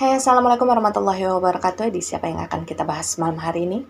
Hai, Assalamualaikum warahmatullahi wabarakatuh. Di siapa yang akan kita bahas malam hari ini?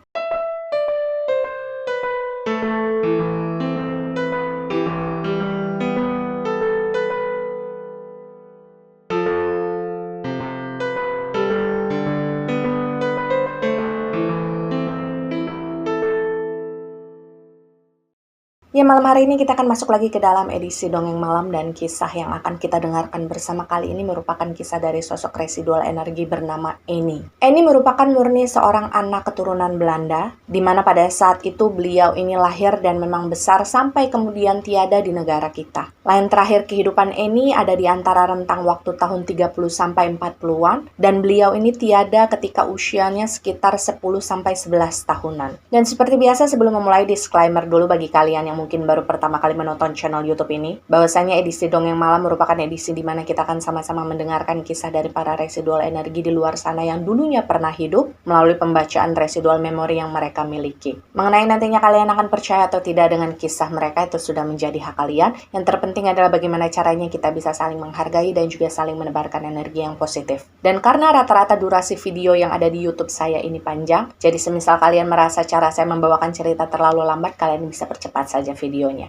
Ya, malam hari ini kita akan masuk lagi ke dalam edisi Dongeng Malam, dan kisah yang akan kita dengarkan bersama kali ini merupakan kisah dari sosok residual energi bernama Annie. Annie merupakan murni seorang anak keturunan Belanda, di mana pada saat itu beliau ini lahir dan memang besar sampai kemudian tiada di negara kita. Lain terakhir kehidupan Annie ada di antara rentang waktu tahun 30 sampai 40-an, dan beliau ini tiada ketika usianya sekitar 10 sampai 11 tahunan. Dan seperti biasa sebelum memulai, disclaimer dulu bagi kalian yang mungkin baru pertama kali menonton channel YouTube ini, bahwasanya edisi Dongeng Malam merupakan edisi di mana kita akan sama-sama mendengarkan kisah dari para residual energi di luar sana yang dulunya pernah hidup melalui pembacaan residual memori yang mereka miliki. Mengenai nantinya kalian akan percaya atau tidak dengan kisah mereka, itu sudah menjadi hak kalian. Yang terpenting adalah bagaimana caranya kita bisa saling menghargai dan juga saling menebarkan energi yang positif. Dan karena rata-rata durasi video yang ada di YouTube saya ini panjang, jadi semisal kalian merasa cara saya membawakan cerita terlalu lambat, kalian bisa percepat saja videonya.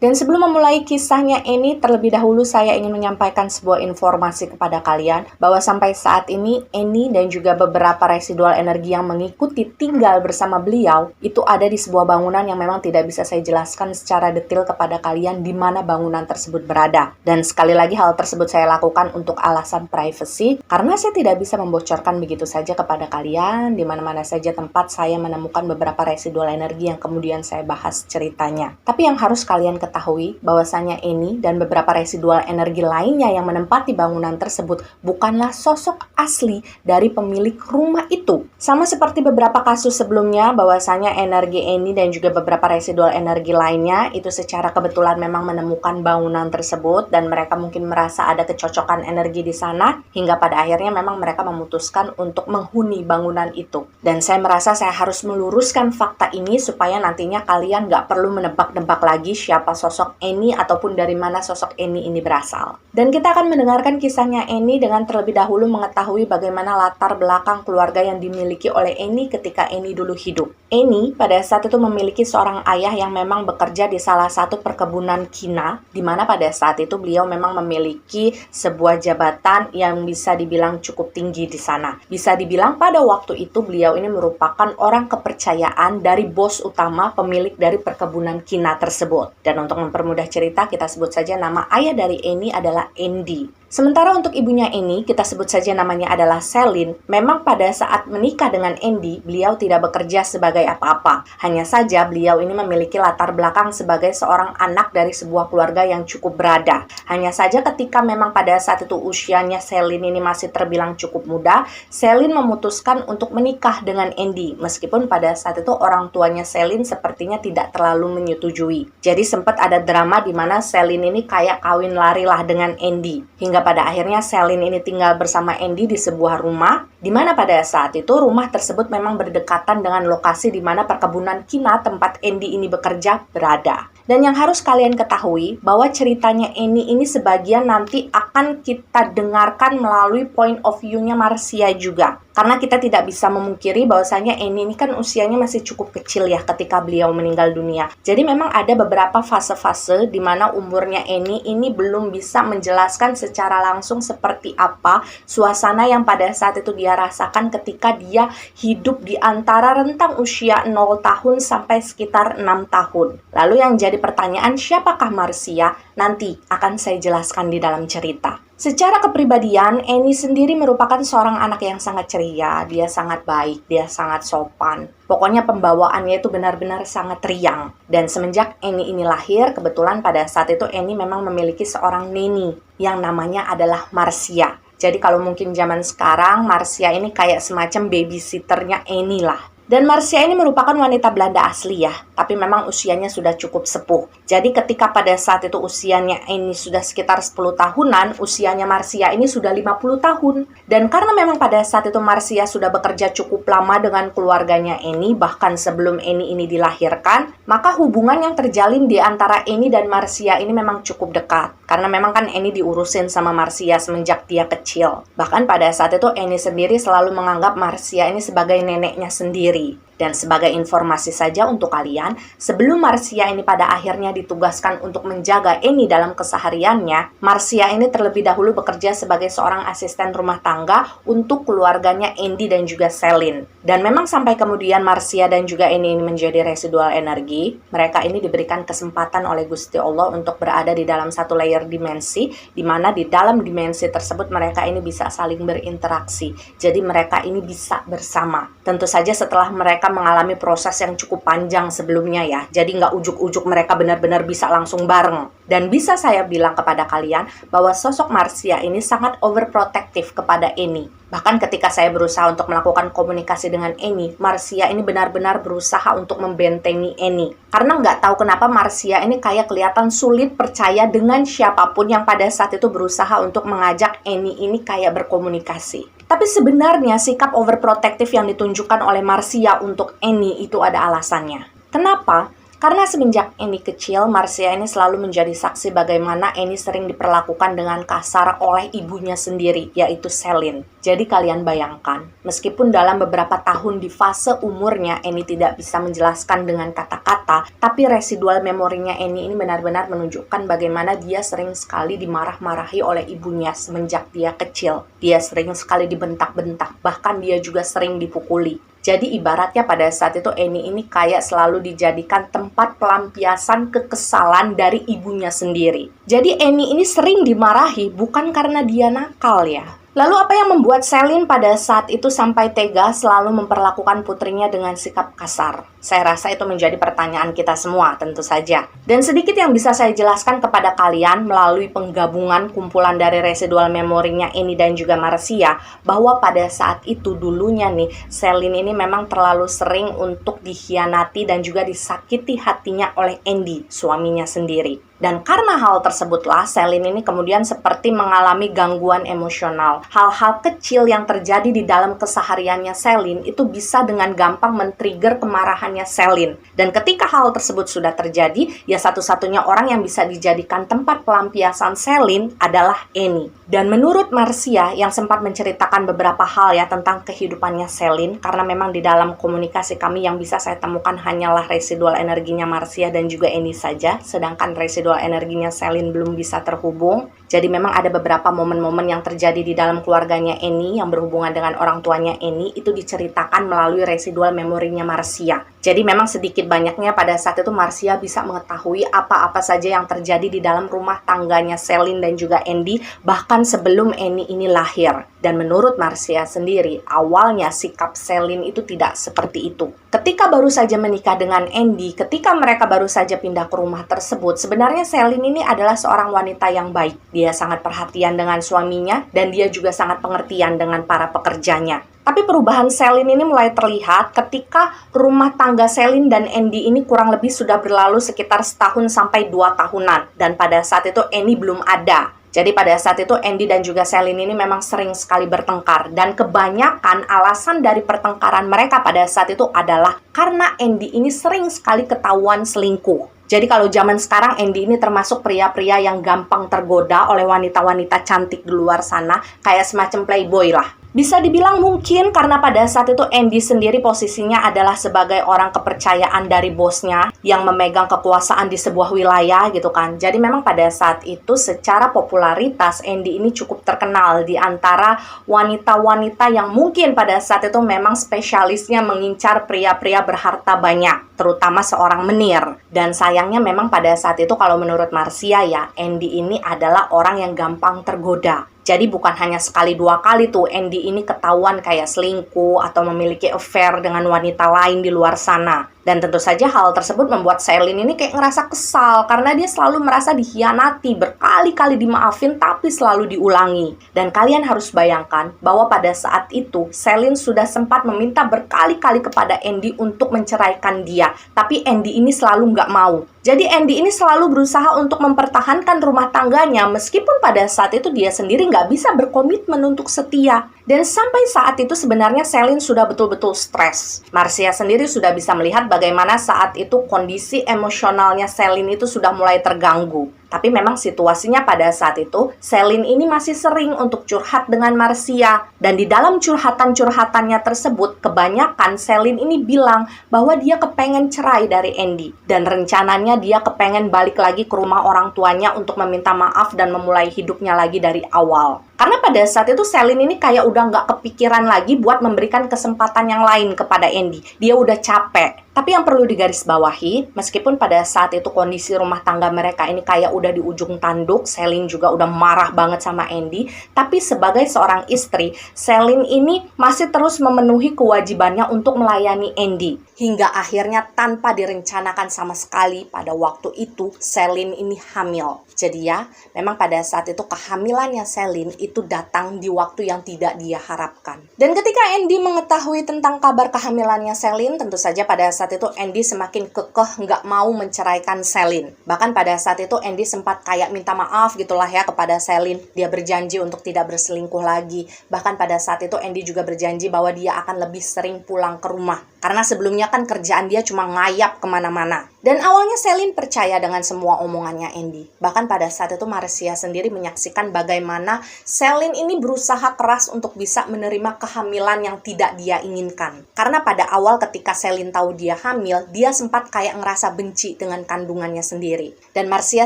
Dan sebelum memulai kisahnya ini, terlebih dahulu saya ingin menyampaikan sebuah informasi kepada kalian bahwa sampai saat ini Annie dan juga beberapa residual energi yang mengikuti tinggal bersama beliau itu ada di sebuah bangunan yang memang tidak bisa saya jelaskan secara detail kepada kalian di mana bangunan tersebut berada. Dan sekali lagi hal tersebut saya lakukan untuk alasan privacy karena saya tidak bisa membocorkan begitu saja kepada kalian di mana-mana saja tempat saya menemukan beberapa residual energi yang kemudian saya bahas ceritanya. Tapi yang harus kalian ketahui bahwasanya Annie dan beberapa residual energi lainnya yang menempati bangunan tersebut bukanlah sosok asli dari pemilik rumah itu. Sama seperti beberapa kasus sebelumnya bahwasanya energi Annie dan juga beberapa residual energi lainnya itu secara kebetulan memang menemukan bangunan tersebut dan mereka mungkin merasa ada kecocokan energi di sana hingga pada akhirnya memang mereka memutuskan untuk menghuni bangunan itu. Dan saya merasa saya harus meluruskan fakta ini supaya nantinya kalian nggak perlu menebak-nebak lagi siapa sosok Annie ataupun dari mana sosok Annie ini berasal. Dan kita akan mendengarkan kisahnya Annie dengan terlebih dahulu mengetahui bagaimana latar belakang keluarga yang dimiliki oleh Annie ketika Annie dulu hidup. Annie pada saat itu memiliki seorang ayah yang memang bekerja di salah satu perkebunan kina, di mana pada saat itu beliau memang memiliki sebuah jabatan yang bisa dibilang cukup tinggi di sana. Bisa dibilang pada waktu itu beliau ini merupakan orang kepercayaan dari bos utama pemilik dari perkebunan kina tersebut. Dan untuk mempermudah cerita, kita sebut saja nama ayah dari Annie adalah Andy. Sementara untuk ibunya Annie, kita sebut saja namanya adalah Celine. Memang pada saat menikah dengan Andy, beliau tidak bekerja sebagai apa-apa. Hanya saja beliau ini memiliki latar belakang sebagai seorang anak dari sebuah keluarga yang cukup berada. Hanya saja ketika memang pada saat itu usianya Celine ini masih terbilang cukup muda, Celine memutuskan untuk menikah dengan Andy. Meskipun pada saat itu orang tuanya Celine sepertinya tidak terlalu menyetujui. Jadi sempat ada drama di mana Celine ini kayak kawin lari lah dengan Andy. Hingga pada akhirnya Celine ini tinggal bersama Andy di sebuah rumah, di mana pada saat itu rumah tersebut memang berdekatan dengan lokasi di mana perkebunan kina tempat Andy ini bekerja berada. Dan yang harus kalian ketahui bahwa ceritanya Annie ini sebagian nanti akan kita dengarkan melalui point of view-nya Marcia juga. Karena kita tidak bisa memungkiri bahwasanya Annie ini kan usianya masih cukup kecil ya ketika beliau meninggal dunia. Jadi memang ada beberapa fase-fase di mana umurnya Annie ini belum bisa menjelaskan secara langsung seperti apa suasana yang pada saat itu dia rasakan ketika dia hidup di antara rentang usia 0 tahun sampai sekitar 6 tahun. Lalu yang jadi pertanyaan, siapakah Marcia? Nanti akan saya jelaskan di dalam cerita. Secara kepribadian, Annie sendiri merupakan seorang anak yang sangat ceria, dia sangat baik, dia sangat sopan. Pokoknya pembawaannya itu benar-benar sangat riang. Dan semenjak Annie ini lahir, kebetulan pada saat itu Annie memang memiliki seorang neni yang namanya adalah Marcia. Jadi kalau mungkin zaman sekarang, Marcia ini kayak semacam babysitternya Annie lah. Dan Marcia ini merupakan wanita Belanda asli ya, tapi memang usianya sudah cukup sepuh. Jadi ketika pada saat itu usianya ini sudah sekitar 10 tahunan, usianya Marcia ini sudah 50 tahun. Dan karena memang pada saat itu Marcia sudah bekerja cukup lama dengan keluarganya Annie, bahkan sebelum Annie ini dilahirkan, maka hubungan yang terjalin di antara Annie dan Marcia ini memang cukup dekat. Karena memang kan Annie diurusin sama Marcia semenjak dia kecil. Bahkan pada saat itu Annie sendiri selalu menganggap Marcia ini sebagai neneknya sendiri. Dan sebagai informasi saja untuk kalian, sebelum Marcia ini pada akhirnya ditugaskan untuk menjaga Annie dalam kesehariannya, Marcia ini terlebih dahulu bekerja sebagai seorang asisten rumah tangga untuk keluarganya Andy dan juga Celine. Dan memang sampai kemudian Marcia dan juga Annie ini menjadi residual energi, mereka ini diberikan kesempatan oleh Gusti Allah untuk berada di dalam satu layer dimensi, di mana di dalam dimensi tersebut mereka ini bisa saling berinteraksi. Jadi mereka ini bisa bersama. Tentu saja setelah mereka mengalami proses yang cukup panjang sebelumnya ya. Jadi nggak ujuk-ujuk mereka benar-benar bisa langsung bareng. Dan bisa saya bilang kepada kalian bahwa sosok Marcia ini sangat overprotective kepada Annie. Bahkan ketika saya berusaha untuk melakukan komunikasi dengan Annie, Marcia ini benar-benar berusaha untuk membentengi Annie. Karena nggak tahu kenapa Marcia ini kayak kelihatan sulit percaya dengan siapapun yang pada saat itu berusaha untuk mengajak Annie ini kayak berkomunikasi. Tapi sebenarnya sikap overprotective yang ditunjukkan oleh Marcia untuk Annie itu ada alasannya. Kenapa? Karena semenjak Annie kecil, Marcia ini selalu menjadi saksi bagaimana Annie sering diperlakukan dengan kasar oleh ibunya sendiri, yaitu Celine. Jadi kalian bayangkan, meskipun dalam beberapa tahun di fase umurnya Annie tidak bisa menjelaskan dengan kata-kata, tapi residual memorinya Annie ini benar-benar menunjukkan bagaimana dia sering sekali dimarah-marahi oleh ibunya semenjak dia kecil. Dia sering sekali dibentak-bentak, bahkan dia juga sering dipukuli. Jadi ibaratnya pada saat itu Annie ini kayak selalu dijadikan tempat pelampiasan kekesalan dari ibunya sendiri. Jadi Annie ini sering dimarahi bukan karena dia nakal ya. Lalu apa yang membuat Celine pada saat itu sampai tega selalu memperlakukan putrinya dengan sikap kasar? Saya rasa itu menjadi pertanyaan kita semua tentu saja. Dan sedikit yang bisa saya jelaskan kepada kalian melalui penggabungan kumpulan dari residual memorinya Annie dan juga Marcia, bahwa pada saat itu dulunya nih, Celine ini memang terlalu sering untuk dikhianati dan juga disakiti hatinya oleh Andy, suaminya sendiri. Dan karena hal tersebutlah, Celine ini kemudian seperti mengalami gangguan emosional. Hal-hal kecil yang terjadi di dalam kesehariannya Celine itu bisa dengan gampang men-trigger kemarahannya Celine. Dan ketika hal tersebut sudah terjadi, ya satu-satunya orang yang bisa dijadikan tempat pelampiasan Celine adalah Annie. Dan menurut Marcia yang sempat menceritakan beberapa hal ya tentang kehidupannya Celine, karena memang di dalam komunikasi kami yang bisa saya temukan hanyalah residual energinya Marcia dan juga Annie saja, sedangkan residual energinya Celine belum bisa terhubung. Jadi memang ada beberapa momen-momen yang terjadi di dalam keluarganya Annie yang berhubungan dengan orang tuanya Annie itu diceritakan melalui residual memorinya Marcia. Jadi memang sedikit banyaknya pada saat itu Marcia bisa mengetahui apa-apa saja yang terjadi di dalam rumah tangganya Celine dan juga Andy bahkan sebelum Annie ini lahir. Dan menurut Marcia sendiri, awalnya sikap Celine itu tidak seperti itu. Ketika baru saja menikah dengan Andy, ketika mereka baru saja pindah ke rumah tersebut, sebenarnya Celine ini adalah seorang wanita yang baik. Dia sangat perhatian dengan suaminya dan dia juga sangat pengertian dengan para pekerjanya. Tapi perubahan Celine ini mulai terlihat ketika rumah tangga Celine dan Andy ini kurang lebih sudah berlalu sekitar setahun sampai 2 tahunan. Dan pada saat itu Annie belum ada. Jadi pada saat itu Andy dan juga Celine ini memang sering sekali bertengkar. Dan kebanyakan alasan dari pertengkaran mereka pada saat itu adalah karena Andy ini sering sekali ketahuan selingkuh. Jadi kalau zaman sekarang Andy ini termasuk pria-pria yang gampang tergoda oleh wanita-wanita cantik di luar sana, kayak semacam playboy lah. Bisa dibilang mungkin karena pada saat itu Andy sendiri posisinya adalah sebagai orang kepercayaan dari bosnya yang memegang kekuasaan di sebuah wilayah gitu kan. Jadi memang pada saat itu secara popularitas Andy ini cukup terkenal di antara wanita-wanita yang mungkin pada saat itu memang spesialisnya mengincar pria-pria berharta banyak, terutama seorang menir. Dan sayangnya memang pada saat itu kalau menurut Marcia ya, Andy ini adalah orang yang gampang tergoda. Jadi bukan hanya sekali 2 kali tuh Andy ini ketahuan kayak selingkuh atau memiliki affair dengan wanita lain di luar sana. Dan tentu saja hal tersebut membuat Celine ini kayak ngerasa kesal karena dia selalu merasa dikhianati, berkali-kali dimaafin tapi selalu diulangi. Dan kalian harus bayangkan bahwa pada saat itu Celine sudah sempat meminta berkali-kali kepada Andy untuk menceraikan dia, tapi Andy ini selalu nggak mau. Jadi Andy ini selalu berusaha untuk mempertahankan rumah tangganya meskipun pada saat itu dia sendiri nggak bisa berkomitmen untuk setia. Dan sampai saat itu sebenarnya Celine sudah betul-betul stres. Marcia sendiri sudah bisa melihat bagaimana saat itu kondisi emosionalnya Celine itu sudah mulai terganggu. Tapi memang situasinya pada saat itu, Celine ini masih sering untuk curhat dengan Marcia. Dan di dalam curhatan-curhatannya tersebut, kebanyakan Celine ini bilang bahwa dia kepengen cerai dari Andy. Dan rencananya dia kepengen balik lagi ke rumah orang tuanya untuk meminta maaf dan memulai hidupnya lagi dari awal. Karena pada saat itu Celine ini kayak udah nggak kepikiran lagi buat memberikan kesempatan yang lain kepada Andy. Dia udah capek. Tapi yang perlu digarisbawahi, meskipun pada saat itu kondisi rumah tangga mereka ini kayak udah di ujung tanduk, Celine juga udah marah banget sama Andy, tapi sebagai seorang istri, Celine ini masih terus memenuhi kewajibannya untuk melayani Andy. Hingga akhirnya tanpa direncanakan sama sekali pada waktu itu, Celine ini hamil. Jadi ya, memang pada saat itu kehamilannya Celine itu datang di waktu yang tidak dia harapkan. Dan ketika Andy mengetahui tentang kabar kehamilannya Celine, tentu saja pada saat itu Andy semakin kekeh nggak mau menceraikan Celine. Bahkan pada saat itu Andy sempat kayak minta maaf gitulah ya kepada Celine. Dia berjanji untuk tidak berselingkuh lagi. Bahkan pada saat itu Andy juga berjanji bahwa dia akan lebih sering pulang ke rumah. Karena sebelumnya kan kerjaan dia cuma ngayap kemana-mana. Dan awalnya Celine percaya dengan semua omongannya Andy. Bahkan pada saat itu Marcia sendiri menyaksikan bagaimana Celine ini berusaha keras untuk bisa menerima kehamilan yang tidak dia inginkan. Karena pada awal ketika Celine tahu dia hamil, dia sempat kayak ngerasa benci dengan kandungannya sendiri. Dan Marcia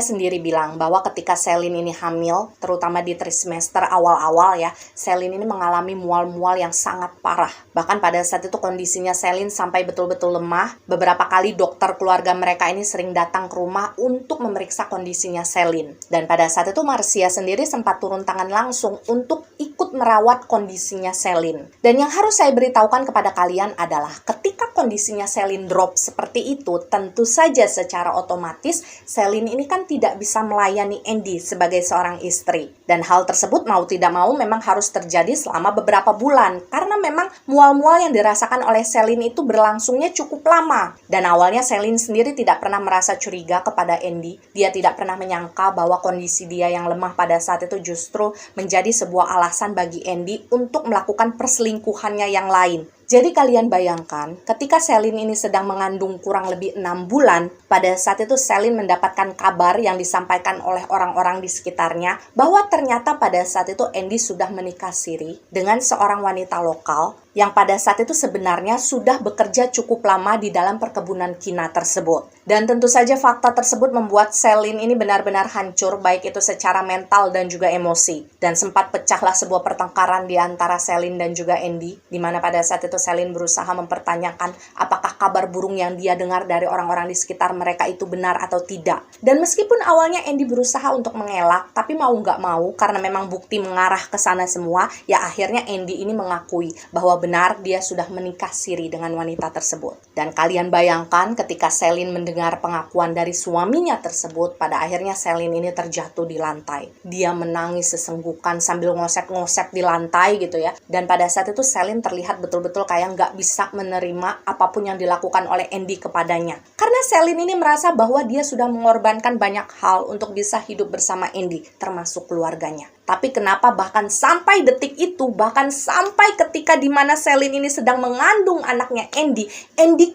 sendiri bilang bahwa ketika Celine ini hamil, terutama di trimester awal-awal ya, Celine ini mengalami mual-mual yang sangat parah. Bahkan pada saat itu kondisinya Celine sampai betul-betul lemah. Beberapa kali dokter keluarga mereka ini sering datang ke rumah untuk memeriksa kondisinya Celine. Dan pada saat itu Marcia sendiri sempat turun tangan langsung untuk ikut merawat kondisinya Celine. Dan yang harus saya beritahukan kepada kalian adalah ketika kondisinya Celine drop seperti itu, tentu saja secara otomatis Celine ini kan tidak bisa melayani Andy sebagai seorang istri. Dan hal tersebut mau tidak mau memang harus terjadi selama beberapa bulan. Karena memang mual-mual yang dirasakan oleh Celine itu berlangsungnya cukup lama. Dan awalnya Celine sendiri tidak pernah merasa curiga kepada Andy. Dia tidak pernah menyangka bahwa kondisi dia yang lemah pada saat itu justru menjadi sebuah alasan bagi Andy untuk melakukan perselingkuhannya yang lain. Jadi kalian bayangkan, ketika Celine ini sedang mengandung kurang lebih 6 bulan, pada saat itu Celine mendapatkan kabar yang disampaikan oleh orang-orang di sekitarnya, bahwa ternyata pada saat itu Andy sudah menikah siri dengan seorang wanita lokal, yang pada saat itu sebenarnya sudah bekerja cukup lama di dalam perkebunan kina tersebut. Dan tentu saja fakta tersebut membuat Celine ini benar-benar hancur, baik itu secara mental dan juga emosi. Dan sempat pecahlah sebuah pertengkaran di antara Celine dan juga Andy, di mana pada saat itu Celine berusaha mempertanyakan apakah kabar burung yang dia dengar dari orang-orang di sekitar mereka itu benar atau tidak. Dan meskipun awalnya Andy berusaha untuk mengelak, tapi mau nggak mau, karena memang bukti mengarah ke sana semua, ya akhirnya Andy ini mengakui bahwa benar dia sudah menikah siri dengan wanita tersebut. Dan kalian bayangkan ketika Celine mendengar pengakuan dari suaminya tersebut, pada akhirnya Celine ini terjatuh di lantai. Dia menangis sesenggukan sambil ngosek-ngosek di lantai gitu ya. Dan pada saat itu Celine terlihat betul-betul kayak nggak bisa menerima apapun yang dilakukan oleh Andy kepadanya. Karena Celine ini merasa bahwa dia sudah mengorbankan banyak hal untuk bisa hidup bersama Andy, termasuk keluarganya. Tapi kenapa bahkan sampai detik itu, bahkan sampai ketika dimana Celine ini sedang mengandung anaknya Andy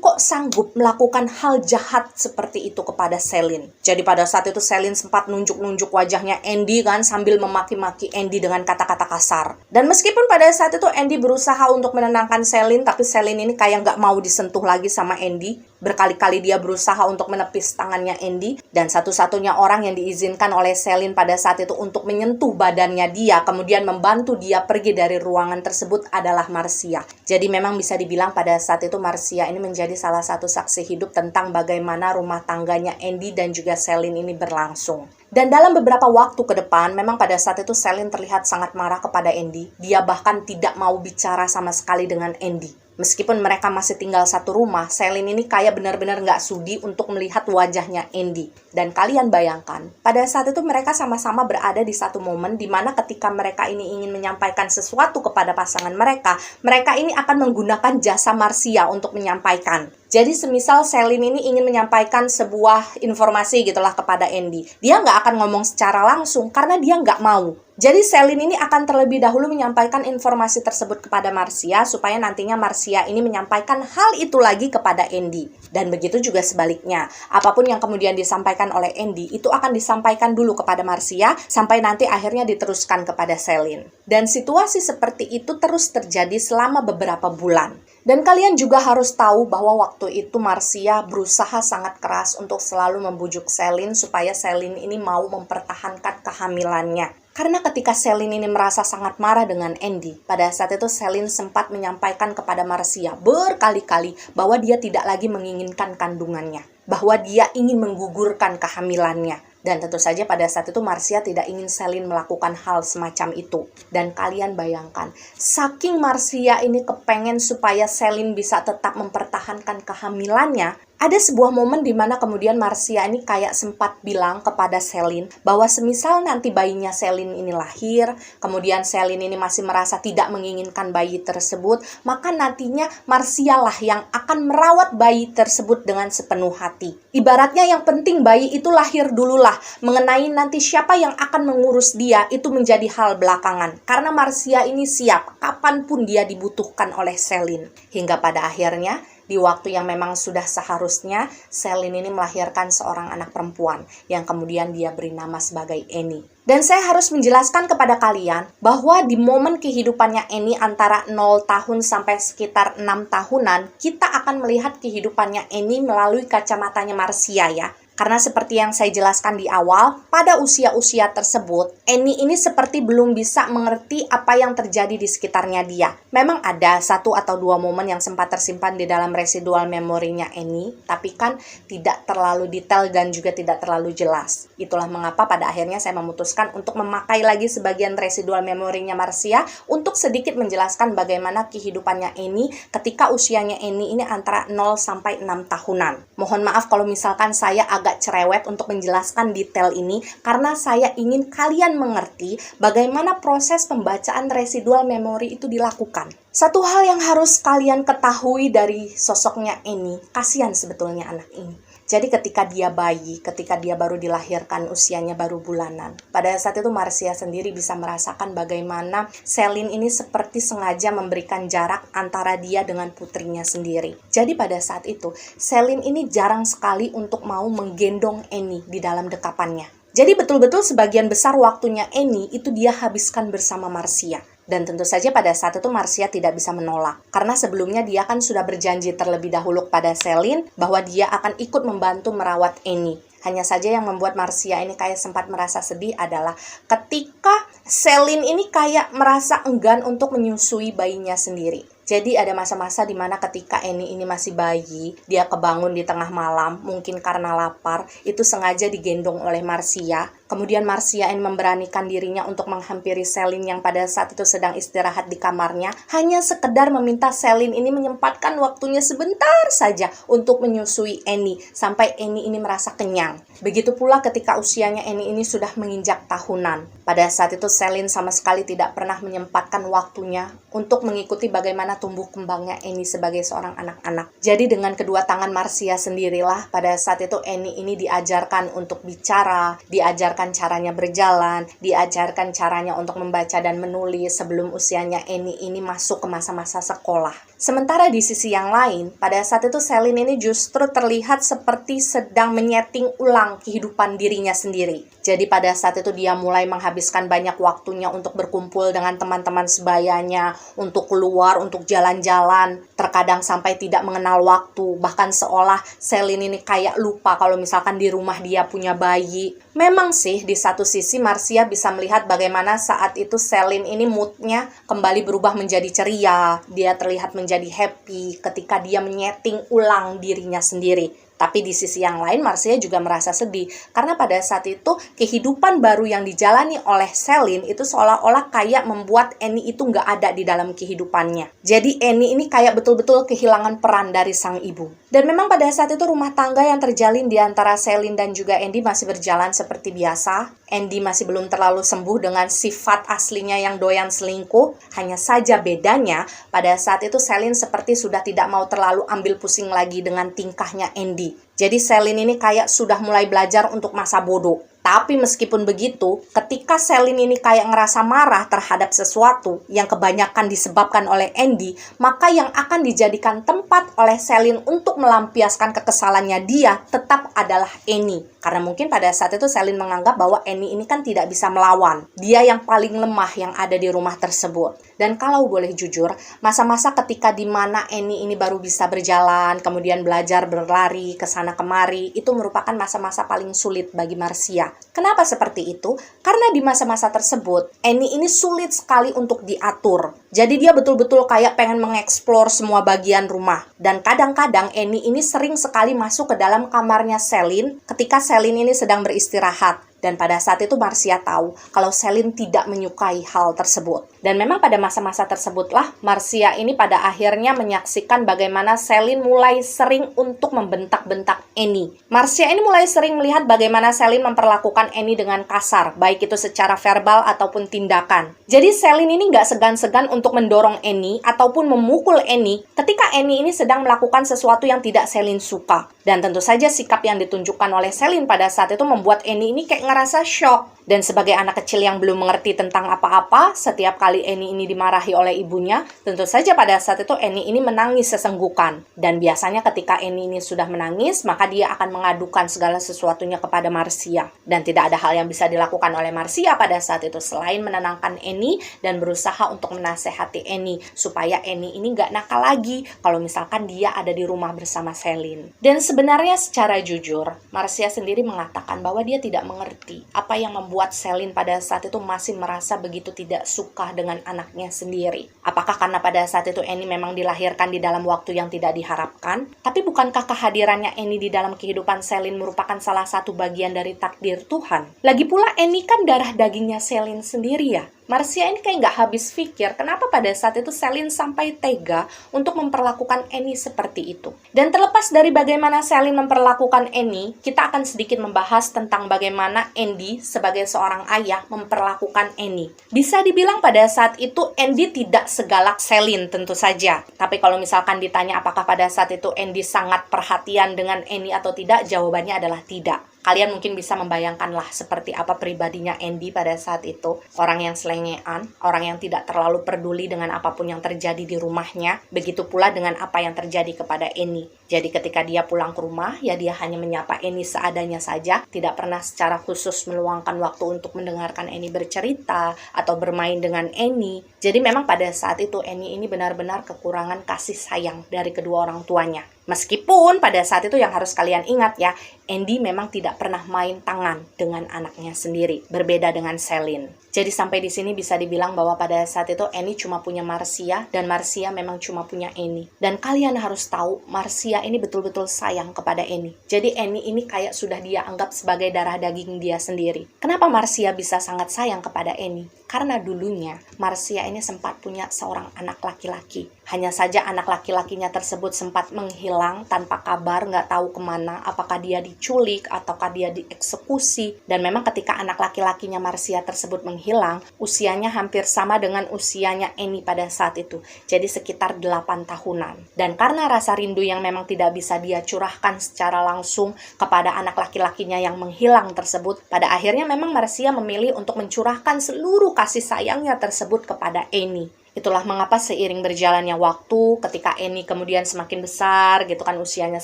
kok sanggup melakukan hal jahat seperti itu kepada Celine. Jadi pada saat itu Celine sempat nunjuk-nunjuk wajahnya Andy kan, sambil memaki-maki Andy dengan kata-kata kasar. Dan meskipun pada saat itu Andy berusaha untuk menenangkan Celine, tapi Celine ini kayak nggak mau disentuh lagi sama Andy. Berkali-kali dia berusaha untuk menepis tangannya Andy, dan satu-satunya orang yang diizinkan oleh Celine pada saat itu untuk menyentuh badannya dia, kemudian membantu dia pergi dari ruangan tersebut adalah Marcia. Jadi memang bisa dibilang pada saat itu Marcia ini menjadi salah satu saksi hidup tentang bagaimana rumah tangganya Andy dan juga Celine ini berlangsung. Dan dalam beberapa waktu ke depan, memang pada saat itu Celine terlihat sangat marah kepada Andy. Dia bahkan tidak mau bicara sama sekali dengan Andy. Meskipun mereka masih tinggal satu rumah, Celine ini kayak benar-benar nggak sudi untuk melihat wajahnya Andy. Dan kalian bayangkan, pada saat itu mereka sama-sama berada di satu momen di mana ketika mereka ini ingin menyampaikan sesuatu kepada pasangan mereka ini akan menggunakan jasa Marcia untuk menyampaikan. Jadi semisal Selin ini ingin menyampaikan sebuah informasi gitulah kepada Andy. Dia nggak akan ngomong secara langsung karena dia nggak mau. Jadi Selin ini akan terlebih dahulu menyampaikan informasi tersebut kepada Marcia supaya nantinya Marcia ini menyampaikan hal itu lagi kepada Andy. Dan begitu juga sebaliknya. Apapun yang kemudian disampaikan oleh Andy itu akan disampaikan dulu kepada Marcia sampai nanti akhirnya diteruskan kepada Selin. Dan situasi seperti itu terus terjadi selama beberapa bulan. Dan kalian juga harus tahu bahwa waktu itu Marcia berusaha sangat keras untuk selalu membujuk Selin supaya Selin ini mau mempertahankan kehamilannya. Karena ketika Selin ini merasa sangat marah dengan Andy, pada saat itu Selin sempat menyampaikan kepada Marcia berkali-kali bahwa dia tidak lagi menginginkan kandungannya, bahwa dia ingin menggugurkan kehamilannya. Dan tentu saja pada saat itu Marcia tidak ingin Selin melakukan hal semacam itu. Dan kalian bayangkan, saking Marcia ini kepengen supaya Selin bisa tetap mempertahankan kehamilannya, ada sebuah momen di mana kemudian Marcia ini kayak sempat bilang kepada Selin bahwa semisal nanti bayinya Selin ini lahir, kemudian Selin ini masih merasa tidak menginginkan bayi tersebut, maka nantinya Marcia lah yang akan merawat bayi tersebut dengan sepenuh hati. Ibaratnya yang penting bayi itu lahir dululah, mengenai nanti siapa yang akan mengurus dia itu menjadi hal belakangan. Karena Marcia ini siap kapanpun dia dibutuhkan oleh Selin. Hingga pada akhirnya di waktu yang memang sudah seharusnya, Selin ini melahirkan seorang anak perempuan yang kemudian dia beri nama sebagai Annie. Dan saya harus menjelaskan kepada kalian bahwa di momen kehidupannya Annie antara 0 tahun sampai sekitar 6 tahunan, kita akan melihat kehidupannya Annie melalui kacamatanya Marcia ya. Karena seperti yang saya jelaskan di awal, pada usia-usia tersebut, Annie ini seperti belum bisa mengerti apa yang terjadi di sekitarnya dia. Memang ada 1 atau 2 momen yang sempat tersimpan di dalam residual memorinya Annie, tapi kan tidak terlalu detail dan juga tidak terlalu jelas. Itulah mengapa pada akhirnya saya memutuskan untuk memakai lagi sebagian residual memorinya Marcia untuk sedikit menjelaskan bagaimana kehidupannya Annie ketika usianya Annie ini antara 0 sampai 6 tahunan. Mohon maaf kalau misalkan saya agak cerewet untuk menjelaskan detail ini karena saya ingin kalian mengerti bagaimana proses pembacaan residual memori itu dilakukan. Satu hal yang harus kalian ketahui dari sosoknya Annie, kasihan sebetulnya anak ini. Jadi ketika dia bayi, ketika dia baru dilahirkan, usianya baru bulanan. Pada saat itu Marcia sendiri bisa merasakan bagaimana Selin ini seperti sengaja memberikan jarak antara dia dengan putrinya sendiri. Jadi pada saat itu, Selin ini jarang sekali untuk mau menggendong Annie di dalam dekapannya. Jadi betul-betul sebagian besar waktunya Annie itu dia habiskan bersama Marcia. Dan tentu saja pada saat itu Marcia tidak bisa menolak. Karena sebelumnya dia kan sudah berjanji terlebih dahulu kepada Selin bahwa dia akan ikut membantu merawat Annie. Hanya saja yang membuat Marcia ini kayak sempat merasa sedih adalah ketika Selin ini kayak merasa enggan untuk menyusui bayinya sendiri. Jadi ada masa-masa di mana ketika Annie ini masih bayi, dia kebangun di tengah malam, mungkin karena lapar, itu sengaja digendong oleh Marcia. Kemudian Marcia ini memberanikan dirinya untuk menghampiri Selin yang pada saat itu sedang istirahat di kamarnya, hanya sekedar meminta Selin ini menyempatkan waktunya sebentar saja untuk menyusui Annie, sampai Annie ini merasa kenyang. Begitu pula ketika usianya Annie ini sudah menginjak tahunan. Pada saat itu Selin sama sekali tidak pernah menyempatkan waktunya untuk mengikuti bagaimana tumbuh kembangnya Annie sebagai seorang anak-anak. Jadi dengan kedua tangan Marcia sendirilah pada saat itu Annie ini diajarkan untuk bicara, diajarkan caranya berjalan, diajarkan caranya untuk membaca dan menulis sebelum usianya Annie ini masuk ke masa-masa sekolah. Sementara di sisi yang lain, pada saat itu Selin ini justru terlihat seperti sedang menyeting ulang kehidupan dirinya sendiri. Jadi pada saat itu dia mulai menghabiskan banyak waktunya untuk berkumpul dengan teman-teman sebayanya, untuk keluar, untuk jalan-jalan, terkadang sampai tidak mengenal waktu, bahkan seolah Selin ini kayak lupa kalau misalkan di rumah dia punya bayi. Memang sih di satu sisi Marcia bisa melihat bagaimana saat itu Selin ini moodnya kembali berubah menjadi ceria, dia terlihat menjadi happy ketika dia menyeting ulang dirinya sendiri. Tapi di sisi yang lain, Marcia juga merasa sedih karena pada saat itu kehidupan baru yang dijalani oleh Celine itu seolah-olah kayak membuat Annie itu nggak ada di dalam kehidupannya. Jadi Annie ini kayak betul-betul kehilangan peran dari sang ibu. Dan memang pada saat itu rumah tangga yang terjalin di antara Celine dan juga Andy masih berjalan seperti biasa. Andy masih belum terlalu sembuh dengan sifat aslinya yang doyan selingkuh. Hanya saja bedanya pada saat itu Celine seperti sudah tidak mau terlalu ambil pusing lagi dengan tingkahnya Andy. Jadi Celine ini kayak sudah mulai belajar untuk masa bodoh. Tapi meskipun begitu, ketika Celine ini kayak ngerasa marah terhadap sesuatu yang kebanyakan disebabkan oleh Andy, maka yang akan dijadikan tempat oleh Celine untuk melampiaskan kekesalannya dia tetap adalah Annie. Karena mungkin pada saat itu Celine menganggap bahwa Annie ini kan tidak bisa melawan. Dia yang paling lemah yang ada di rumah tersebut. Dan kalau boleh jujur, masa-masa ketika di mana Annie ini baru bisa berjalan, kemudian belajar berlari ke sana kemari, itu merupakan masa-masa paling sulit bagi Marcia. Kenapa seperti itu? Karena di masa-masa tersebut, Annie ini sulit sekali untuk diatur. Jadi dia betul-betul kayak pengen mengeksplor semua bagian rumah. Dan kadang-kadang Annie ini sering sekali masuk ke dalam kamarnya Celine ketika Celine ini sedang beristirahat. Dan pada saat itu Marcia tahu kalau Celine tidak menyukai hal tersebut. Dan memang pada masa-masa tersebutlah Marcia ini pada akhirnya menyaksikan bagaimana Celine mulai sering untuk membentak-bentak Annie. Marcia ini mulai sering melihat bagaimana Celine memperlakukan Annie dengan kasar, baik itu secara verbal ataupun tindakan. Jadi Celine ini nggak segan-segan untuk mendorong Annie ataupun memukul Annie ketika Annie ini sedang melakukan sesuatu yang tidak Celine suka. Dan tentu saja sikap yang ditunjukkan oleh Celine pada saat itu membuat Annie ini kayak ngerasa shock. Dan sebagai anak kecil yang belum mengerti tentang apa-apa, setiap kali Annie ini dimarahi oleh ibunya, tentu saja pada saat itu Annie ini menangis sesenggukan. Dan biasanya ketika Annie ini sudah menangis, maka dia akan mengadukan segala sesuatunya kepada Marcia. Dan tidak ada hal yang bisa dilakukan oleh Marcia pada saat itu selain menenangkan Annie dan berusaha untuk menasehati Annie supaya Annie ini nggak nakal lagi kalau misalkan dia ada di rumah bersama Celine. Dan sebenarnya secara jujur, Marcia sendiri mengatakan bahwa dia tidak mengerti apa yang membuat Celine pada saat itu masih merasa begitu tidak suka dengan anaknya sendiri. Apakah karena pada saat itu Annie memang dilahirkan di dalam waktu yang tidak diharapkan? Tapi bukankah kehadirannya Annie di dalam kehidupan Celine merupakan salah satu bagian dari takdir Tuhan? Lagi pula Annie kan darah dagingnya Celine sendiri ya. Marcia ini kayak nggak habis pikir kenapa pada saat itu Celine sampai tega untuk memperlakukan Annie seperti itu. Dan terlepas dari bagaimana Celine memperlakukan Annie, kita akan sedikit membahas tentang bagaimana Andy sebagai seorang ayah memperlakukan Annie. Bisa dibilang pada saat itu Andy tidak segalak Celine tentu saja. Tapi kalau misalkan ditanya apakah pada saat itu Andy sangat perhatian dengan Annie atau tidak, jawabannya adalah tidak. Kalian mungkin bisa membayangkanlah seperti apa pribadinya Andy pada saat itu. Orang yang selengean, orang yang tidak terlalu peduli dengan apapun yang terjadi di rumahnya. Begitu pula dengan apa yang terjadi kepada Annie. Jadi ketika dia pulang ke rumah, ya dia hanya menyapa Annie seadanya saja. Tidak pernah secara khusus meluangkan waktu untuk mendengarkan Annie bercerita atau bermain dengan Annie. Jadi memang pada saat itu Annie ini benar-benar kekurangan kasih sayang dari kedua orang tuanya. Meskipun pada saat itu yang harus kalian ingat ya, Andy memang tidak pernah main tangan dengan anaknya sendiri, berbeda dengan Celine. Jadi sampai di sini bisa dibilang bahwa pada saat itu Annie cuma punya Marcia dan Marcia memang cuma punya Annie. Dan kalian harus tahu, Marcia ini betul-betul sayang kepada Annie. Jadi Annie ini kayak sudah dia anggap sebagai darah daging dia sendiri. Kenapa Marcia bisa sangat sayang kepada Annie? Karena dulunya Marcia ini sempat punya seorang anak laki-laki. Hanya saja anak laki-lakinya tersebut sempat menghilang tanpa kabar, nggak tahu kemana, apakah dia diculik ataukah dia dieksekusi. Dan memang ketika anak laki-lakinya Marcia tersebut menghilang, usianya hampir sama dengan usianya Annie pada saat itu. Jadi sekitar 8 tahunan. Dan karena rasa rindu yang memang tidak bisa dia curahkan secara langsung kepada anak laki-lakinya yang menghilang tersebut, pada akhirnya memang Marcia memilih untuk mencurahkan seluruh kasih sayangnya tersebut kepada Annie. Itulah mengapa seiring berjalannya waktu, ketika Annie kemudian semakin besar, gitu kan usianya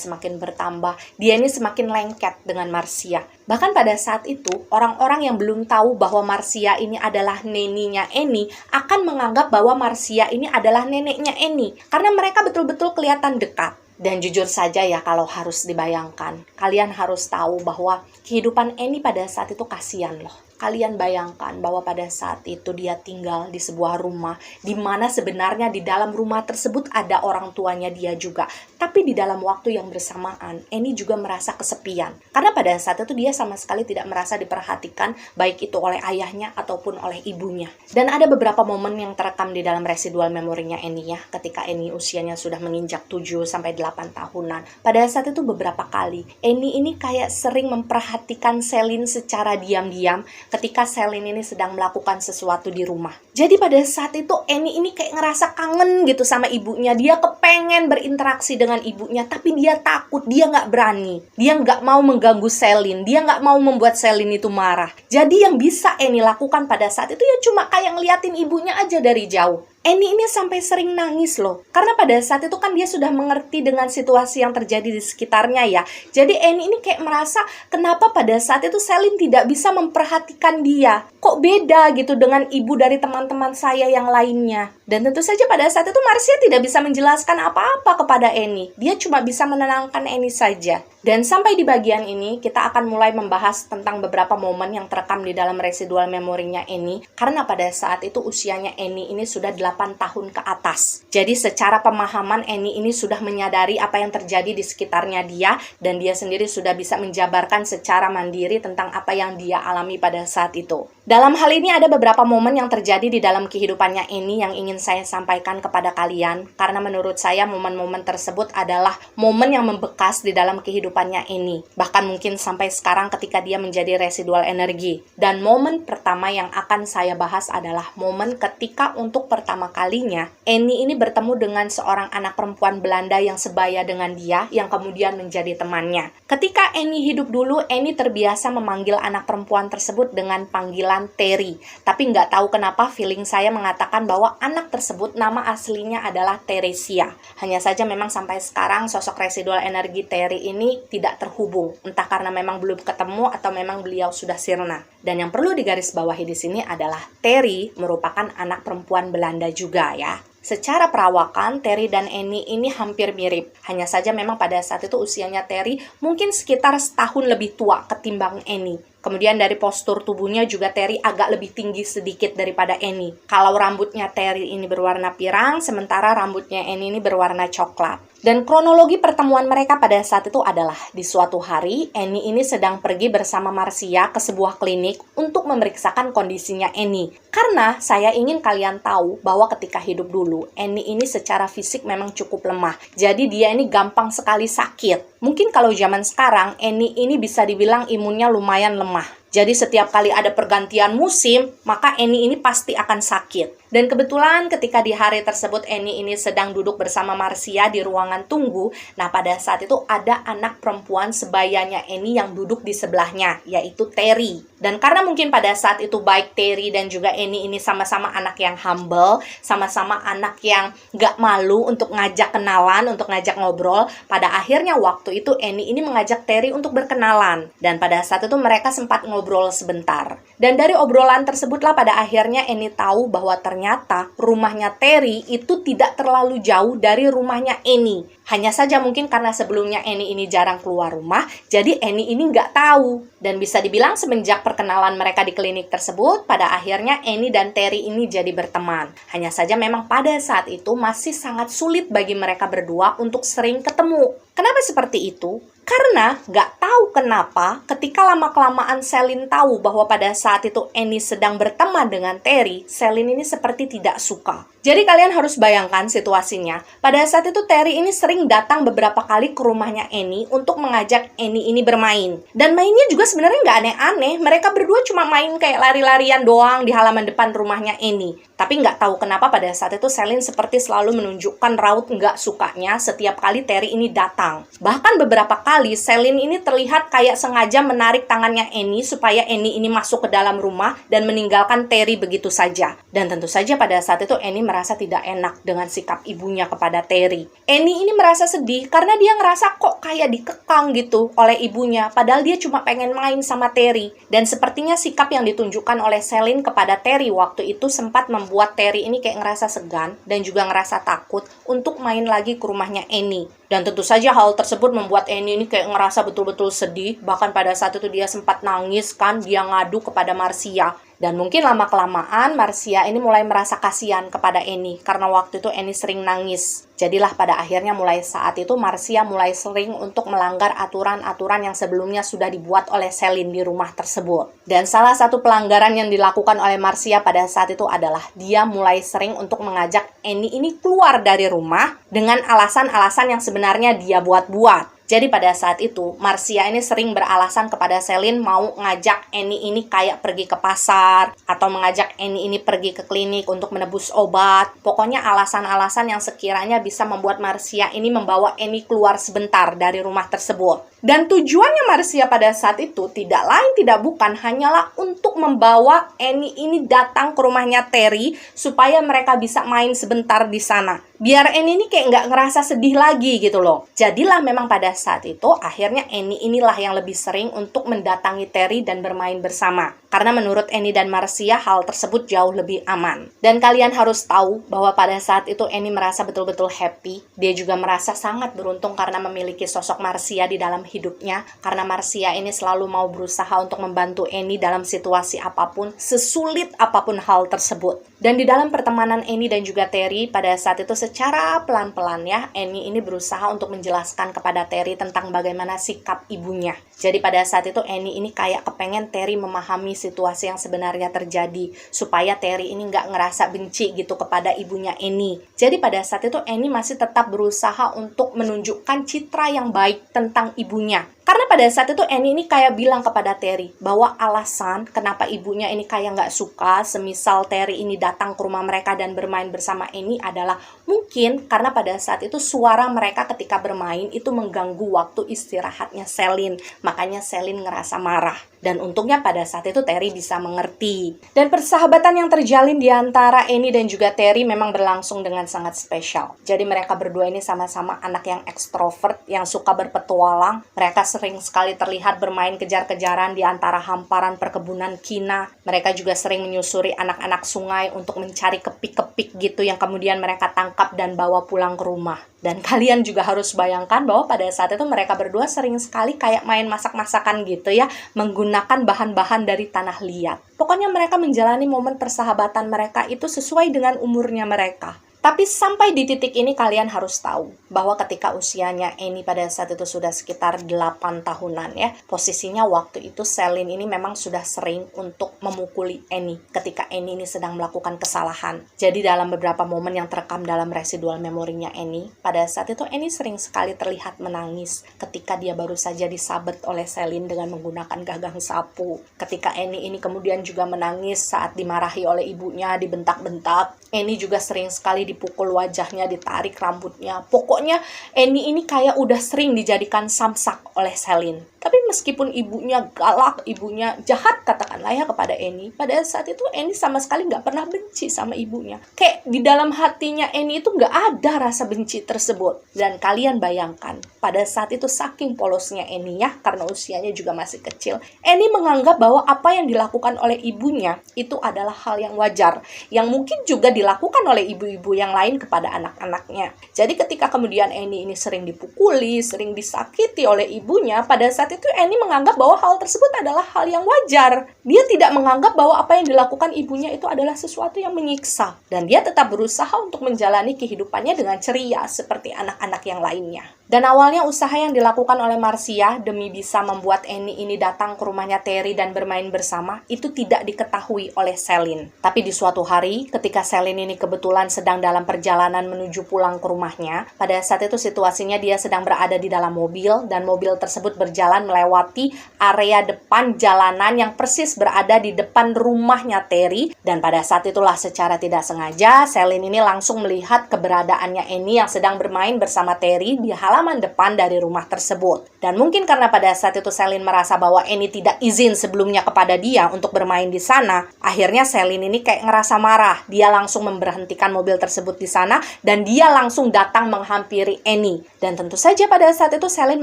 semakin bertambah, dia ini semakin lengket dengan Marcia. Bahkan pada saat itu, orang-orang yang belum tahu bahwa Marcia ini adalah neninya Annie, akan menganggap bahwa Marcia ini adalah neneknya Annie, karena mereka betul-betul kelihatan dekat. Dan jujur saja ya, kalau harus dibayangkan, kalian harus tahu bahwa kehidupan Annie pada saat itu kasihan loh. Kalian bayangkan bahwa pada saat itu dia tinggal di sebuah rumah di mana sebenarnya di dalam rumah tersebut ada orang tuanya dia juga. Tapi di dalam waktu yang bersamaan, Annie juga merasa kesepian. Karena pada saat itu dia sama sekali tidak merasa diperhatikan, baik itu oleh ayahnya ataupun oleh ibunya. Dan ada beberapa momen yang terekam di dalam residual memorinya Annie ya, ketika Annie usianya sudah menginjak 7-8 tahunan. Pada saat itu beberapa kali, Annie ini kayak sering memperhatikan Celine secara diam-diam ketika Celine ini sedang melakukan sesuatu di rumah. Jadi pada saat itu Annie ini kayak ngerasa kangen gitu sama ibunya. Dia kepengen berinteraksi dengan ibunya, tapi dia takut, dia nggak berani. Dia nggak mau mengganggu Celine, dia nggak mau membuat Celine itu marah. Jadi yang bisa Annie lakukan pada saat itu ya cuma kayak ngeliatin ibunya aja dari jauh. Annie ini sampai sering nangis loh. Karena pada saat itu kan dia sudah mengerti dengan situasi yang terjadi di sekitarnya ya. Jadi Annie ini kayak merasa kenapa pada saat itu Celine tidak bisa memperhatikan dia. Kok beda gitu dengan ibu dari teman-teman saya yang lainnya. Dan tentu saja pada saat itu Marcia tidak bisa menjelaskan apa-apa kepada Annie. Dia cuma bisa menenangkan Annie saja. Dan sampai di bagian ini kita akan mulai membahas tentang beberapa momen yang terekam di dalam residual memorinya Annie. Karena pada saat itu usianya Annie ini sudah 8 tahun ke atas. Jadi secara pemahaman Annie ini sudah menyadari apa yang terjadi di sekitarnya dia. Dan dia sendiri sudah bisa menjabarkan secara mandiri tentang apa yang dia alami pada saat itu. Dalam hal ini ada beberapa momen yang terjadi di dalam kehidupannya Annie yang ingin saya sampaikan kepada kalian. Karena menurut saya momen-momen tersebut adalah momen yang membekas di dalam kehidupannya Annie. Bahkan mungkin sampai sekarang ketika dia menjadi residual energi. Dan momen pertama yang akan saya bahas adalah momen ketika untuk pertama kalinya Annie ini bertemu dengan seorang anak perempuan Belanda yang sebaya dengan dia, yang kemudian menjadi temannya. Ketika Annie hidup dulu, Annie terbiasa memanggil anak perempuan tersebut dengan panggilan Terry. Tapi nggak tahu kenapa feeling saya mengatakan bahwa anak tersebut nama aslinya adalah Teresia. Hanya saja memang sampai sekarang sosok residual energi Terry ini tidak terhubung. Entah karena memang belum ketemu atau memang beliau sudah sirna. Dan yang perlu digarisbawahi di sini adalah Terry merupakan anak perempuan Belanda juga ya. Secara perawakan, Terry dan Annie ini hampir mirip. Hanya saja memang pada saat itu usianya Terry mungkin sekitar setahun lebih tua ketimbang Annie. Kemudian dari postur tubuhnya juga Terry agak lebih tinggi sedikit daripada Annie. Kalau rambutnya Terry ini berwarna pirang, sementara rambutnya Annie ini berwarna coklat. Dan kronologi pertemuan mereka pada saat itu adalah di suatu hari, Annie ini sedang pergi bersama Marcia ke sebuah klinik untuk memeriksakan kondisinya Annie. Karena saya ingin kalian tahu bahwa ketika hidup dulu, Annie ini secara fisik memang cukup lemah. Jadi dia ini gampang sekali sakit. Mungkin kalau zaman sekarang, Annie ini bisa dibilang imunnya lumayan lemah. Jadi setiap kali ada pergantian musim, maka Annie ini pasti akan sakit. Dan kebetulan ketika di hari tersebut Annie ini sedang duduk bersama Marcia di ruangan tunggu. Nah pada saat itu ada anak perempuan sebayanya Annie yang duduk di sebelahnya, yaitu Terry. Dan karena mungkin pada saat itu baik Terry dan juga Annie ini sama-sama anak yang humble, sama-sama anak yang gak malu untuk ngajak kenalan, untuk ngajak ngobrol. Pada akhirnya waktu itu Annie ini mengajak Terry untuk berkenalan. Dan pada saat itu mereka sempat ngobrol sebentar. Dan dari obrolan tersebutlah pada akhirnya Annie tahu bahwa ternyata rumahnya Terry itu tidak terlalu jauh dari rumahnya Annie. Hanya saja mungkin karena sebelumnya Annie ini jarang keluar rumah, jadi Annie ini nggak tahu. Dan bisa dibilang semenjak perkenalan mereka di klinik tersebut, pada akhirnya Annie dan Terry ini jadi berteman. Hanya saja memang pada saat itu masih sangat sulit bagi mereka berdua untuk sering ketemu. Kenapa seperti itu? Karena nggak tahu kenapa ketika lama-kelamaan Celine tahu bahwa pada saat itu Annie sedang berteman dengan Terry, Celine ini seperti tidak suka. Jadi kalian harus bayangkan situasinya. Pada saat itu Terry ini sering datang beberapa kali ke rumahnya Annie untuk mengajak Annie ini bermain. Dan mainnya juga sebenarnya nggak aneh-aneh. Mereka berdua cuma main kayak lari-larian doang di halaman depan rumahnya Annie. Tapi nggak tahu kenapa pada saat itu Celine seperti selalu menunjukkan raut nggak sukanya setiap kali Terry ini datang. Bahkan beberapa kali Celine ini terlihat kayak sengaja menarik tangannya Annie supaya Annie ini masuk ke dalam rumah dan meninggalkan Terry begitu saja. Dan tentu saja pada saat itu Annie merasa tidak enak dengan sikap ibunya kepada Terry. Annie ini merasa ngerasa sedih karena dia ngerasa kok kayak dikekang gitu oleh ibunya, padahal dia cuma pengen main sama Terry. Dan sepertinya sikap yang ditunjukkan oleh Celine kepada Terry waktu itu sempat membuat Terry ini kayak ngerasa segan dan juga ngerasa takut untuk main lagi ke rumahnya Annie. Dan tentu saja hal tersebut membuat Annie ini kayak ngerasa betul-betul sedih. Bahkan pada saat itu dia sempat nangis kan, dia ngadu kepada Marcia. Dan mungkin lama-kelamaan Marcia ini mulai merasa kasihan kepada Annie karena waktu itu Annie sering nangis. Jadilah pada akhirnya mulai saat itu Marcia mulai sering untuk melanggar aturan-aturan yang sebelumnya sudah dibuat oleh Celine di rumah tersebut. Dan salah satu pelanggaran yang dilakukan oleh Marcia pada saat itu adalah dia mulai sering untuk mengajak Annie ini keluar dari rumah dengan alasan-alasan yang sebenarnya dia buat-buat. Jadi pada saat itu, Marcia ini sering beralasan kepada Celine mau ngajak Annie ini kayak pergi ke pasar, atau mengajak Annie ini pergi ke klinik untuk menebus obat. Pokoknya alasan-alasan yang sekiranya bisa membuat Marcia ini membawa Annie keluar sebentar dari rumah tersebut. Dan tujuannya Marcia pada saat itu tidak lain tidak bukan hanyalah untuk membawa Annie ini datang ke rumahnya Terry supaya mereka bisa main sebentar di sana. Biar Annie ini kayak nggak ngerasa sedih lagi gitu loh. Jadilah memang pada saat itu akhirnya Annie inilah yang lebih sering untuk mendatangi Terry dan bermain bersama. Karena menurut Annie dan Marcia hal tersebut jauh lebih aman. Dan kalian harus tahu bahwa pada saat itu Annie merasa betul-betul happy. Dia juga merasa sangat beruntung karena memiliki sosok Marcia di dalam hidupnya. Karena Marcia ini selalu mau berusaha untuk membantu Annie dalam situasi apapun, sesulit apapun hal tersebut. Dan di dalam pertemanan Annie dan juga Terry pada saat itu secara pelan-pelan ya, Annie ini berusaha untuk menjelaskan kepada Terry tentang bagaimana sikap ibunya. Jadi pada saat itu Annie ini kayak kepengen Terry memahami situasi yang sebenarnya terjadi supaya Terry ini nggak ngerasa benci gitu kepada ibunya Annie. Jadi pada saat itu Annie masih tetap berusaha untuk menunjukkan citra yang baik tentang ibunya. Karena pada saat itu Annie ini kayak bilang kepada Terry bahwa alasan kenapa ibunya ini kayak nggak suka semisal Terry ini datang ke rumah mereka dan bermain bersama Annie adalah mungkin karena pada saat itu suara mereka ketika bermain itu mengganggu waktu istirahatnya Celine. Makanya Celine ngerasa marah. Dan untungnya pada saat itu Terry bisa mengerti. Dan persahabatan yang terjalin di antara Annie dan juga Terry memang berlangsung dengan sangat spesial. Jadi mereka berdua ini sama-sama anak yang ekstrovert, yang suka berpetualang. Mereka sering sekali terlihat bermain kejar-kejaran di antara hamparan perkebunan kina. Mereka juga sering menyusuri anak-anak sungai untuk mencari kepik-kepik gitu yang kemudian mereka tangkap dan bawa pulang ke rumah. Dan kalian juga harus bayangkan bahwa pada saat itu mereka berdua sering sekali kayak main masak-masakan gitu ya, menggunakan bahan-bahan dari tanah liat. Pokoknya mereka menjalani momen persahabatan mereka itu sesuai dengan umurnya mereka. Tapi sampai di titik ini kalian harus tahu bahwa ketika usianya Annie pada saat itu sudah sekitar 8 tahunan ya, posisinya waktu itu Celine ini memang sudah sering untuk memukuli Annie ketika Annie ini sedang melakukan kesalahan. Jadi dalam beberapa momen yang terekam dalam residual memorinya Annie, pada saat itu Annie sering sekali terlihat menangis ketika dia baru saja disabet oleh Celine dengan menggunakan gagang sapu. Ketika Annie ini kemudian juga menangis saat dimarahi oleh ibunya, dibentak-bentak. Annie juga sering sekali dipukul wajahnya, ditarik rambutnya. Pokoknya Annie ini kayak udah sering dijadikan samsak oleh Celine. Tapi meskipun ibunya galak, ibunya jahat katakanlah ya kepada Annie, pada saat itu Annie sama sekali nggak pernah benci sama ibunya. Kayak di dalam hatinya Annie itu nggak ada rasa benci tersebut. Dan kalian bayangkan, pada saat itu saking polosnya Annie ya, karena usianya juga masih kecil, Annie menganggap bahwa apa yang dilakukan oleh ibunya itu adalah hal yang wajar, yang mungkin juga dilakukan oleh ibu-ibu yang lain kepada anak-anaknya. Jadi ketika kemudian Annie ini sering dipukuli, sering disakiti oleh ibunya, pada saat itu Annie menganggap bahwa hal tersebut adalah hal yang wajar. Dia tidak menganggap bahwa apa yang dilakukan ibunya itu adalah sesuatu yang menyiksa. Dan dia tetap berusaha untuk menjalani kehidupannya dengan ceria seperti anak-anak yang lainnya. Dan awalnya usaha yang dilakukan oleh Marcia demi bisa membuat Annie ini datang ke rumahnya Terry dan bermain bersama itu tidak diketahui oleh Celine. Tapi di suatu hari ketika Celine ini kebetulan sedang dalam perjalanan menuju pulang ke rumahnya, pada saat itu situasinya dia sedang berada di dalam mobil dan mobil tersebut berjalan melewati area depan jalanan yang persis berada di depan rumahnya Terry. Dan pada saat itulah secara tidak sengaja Celine ini langsung melihat keberadaannya Annie yang sedang bermain bersama Terry di halaman halaman depan dari rumah tersebut. Dan mungkin karena pada saat itu Selin merasa bahwa Annie tidak izin sebelumnya kepada dia untuk bermain di sana, akhirnya Selin ini kayak ngerasa marah. Dia langsung memberhentikan mobil tersebut di sana dan dia langsung datang menghampiri Annie. Dan tentu saja pada saat itu Selin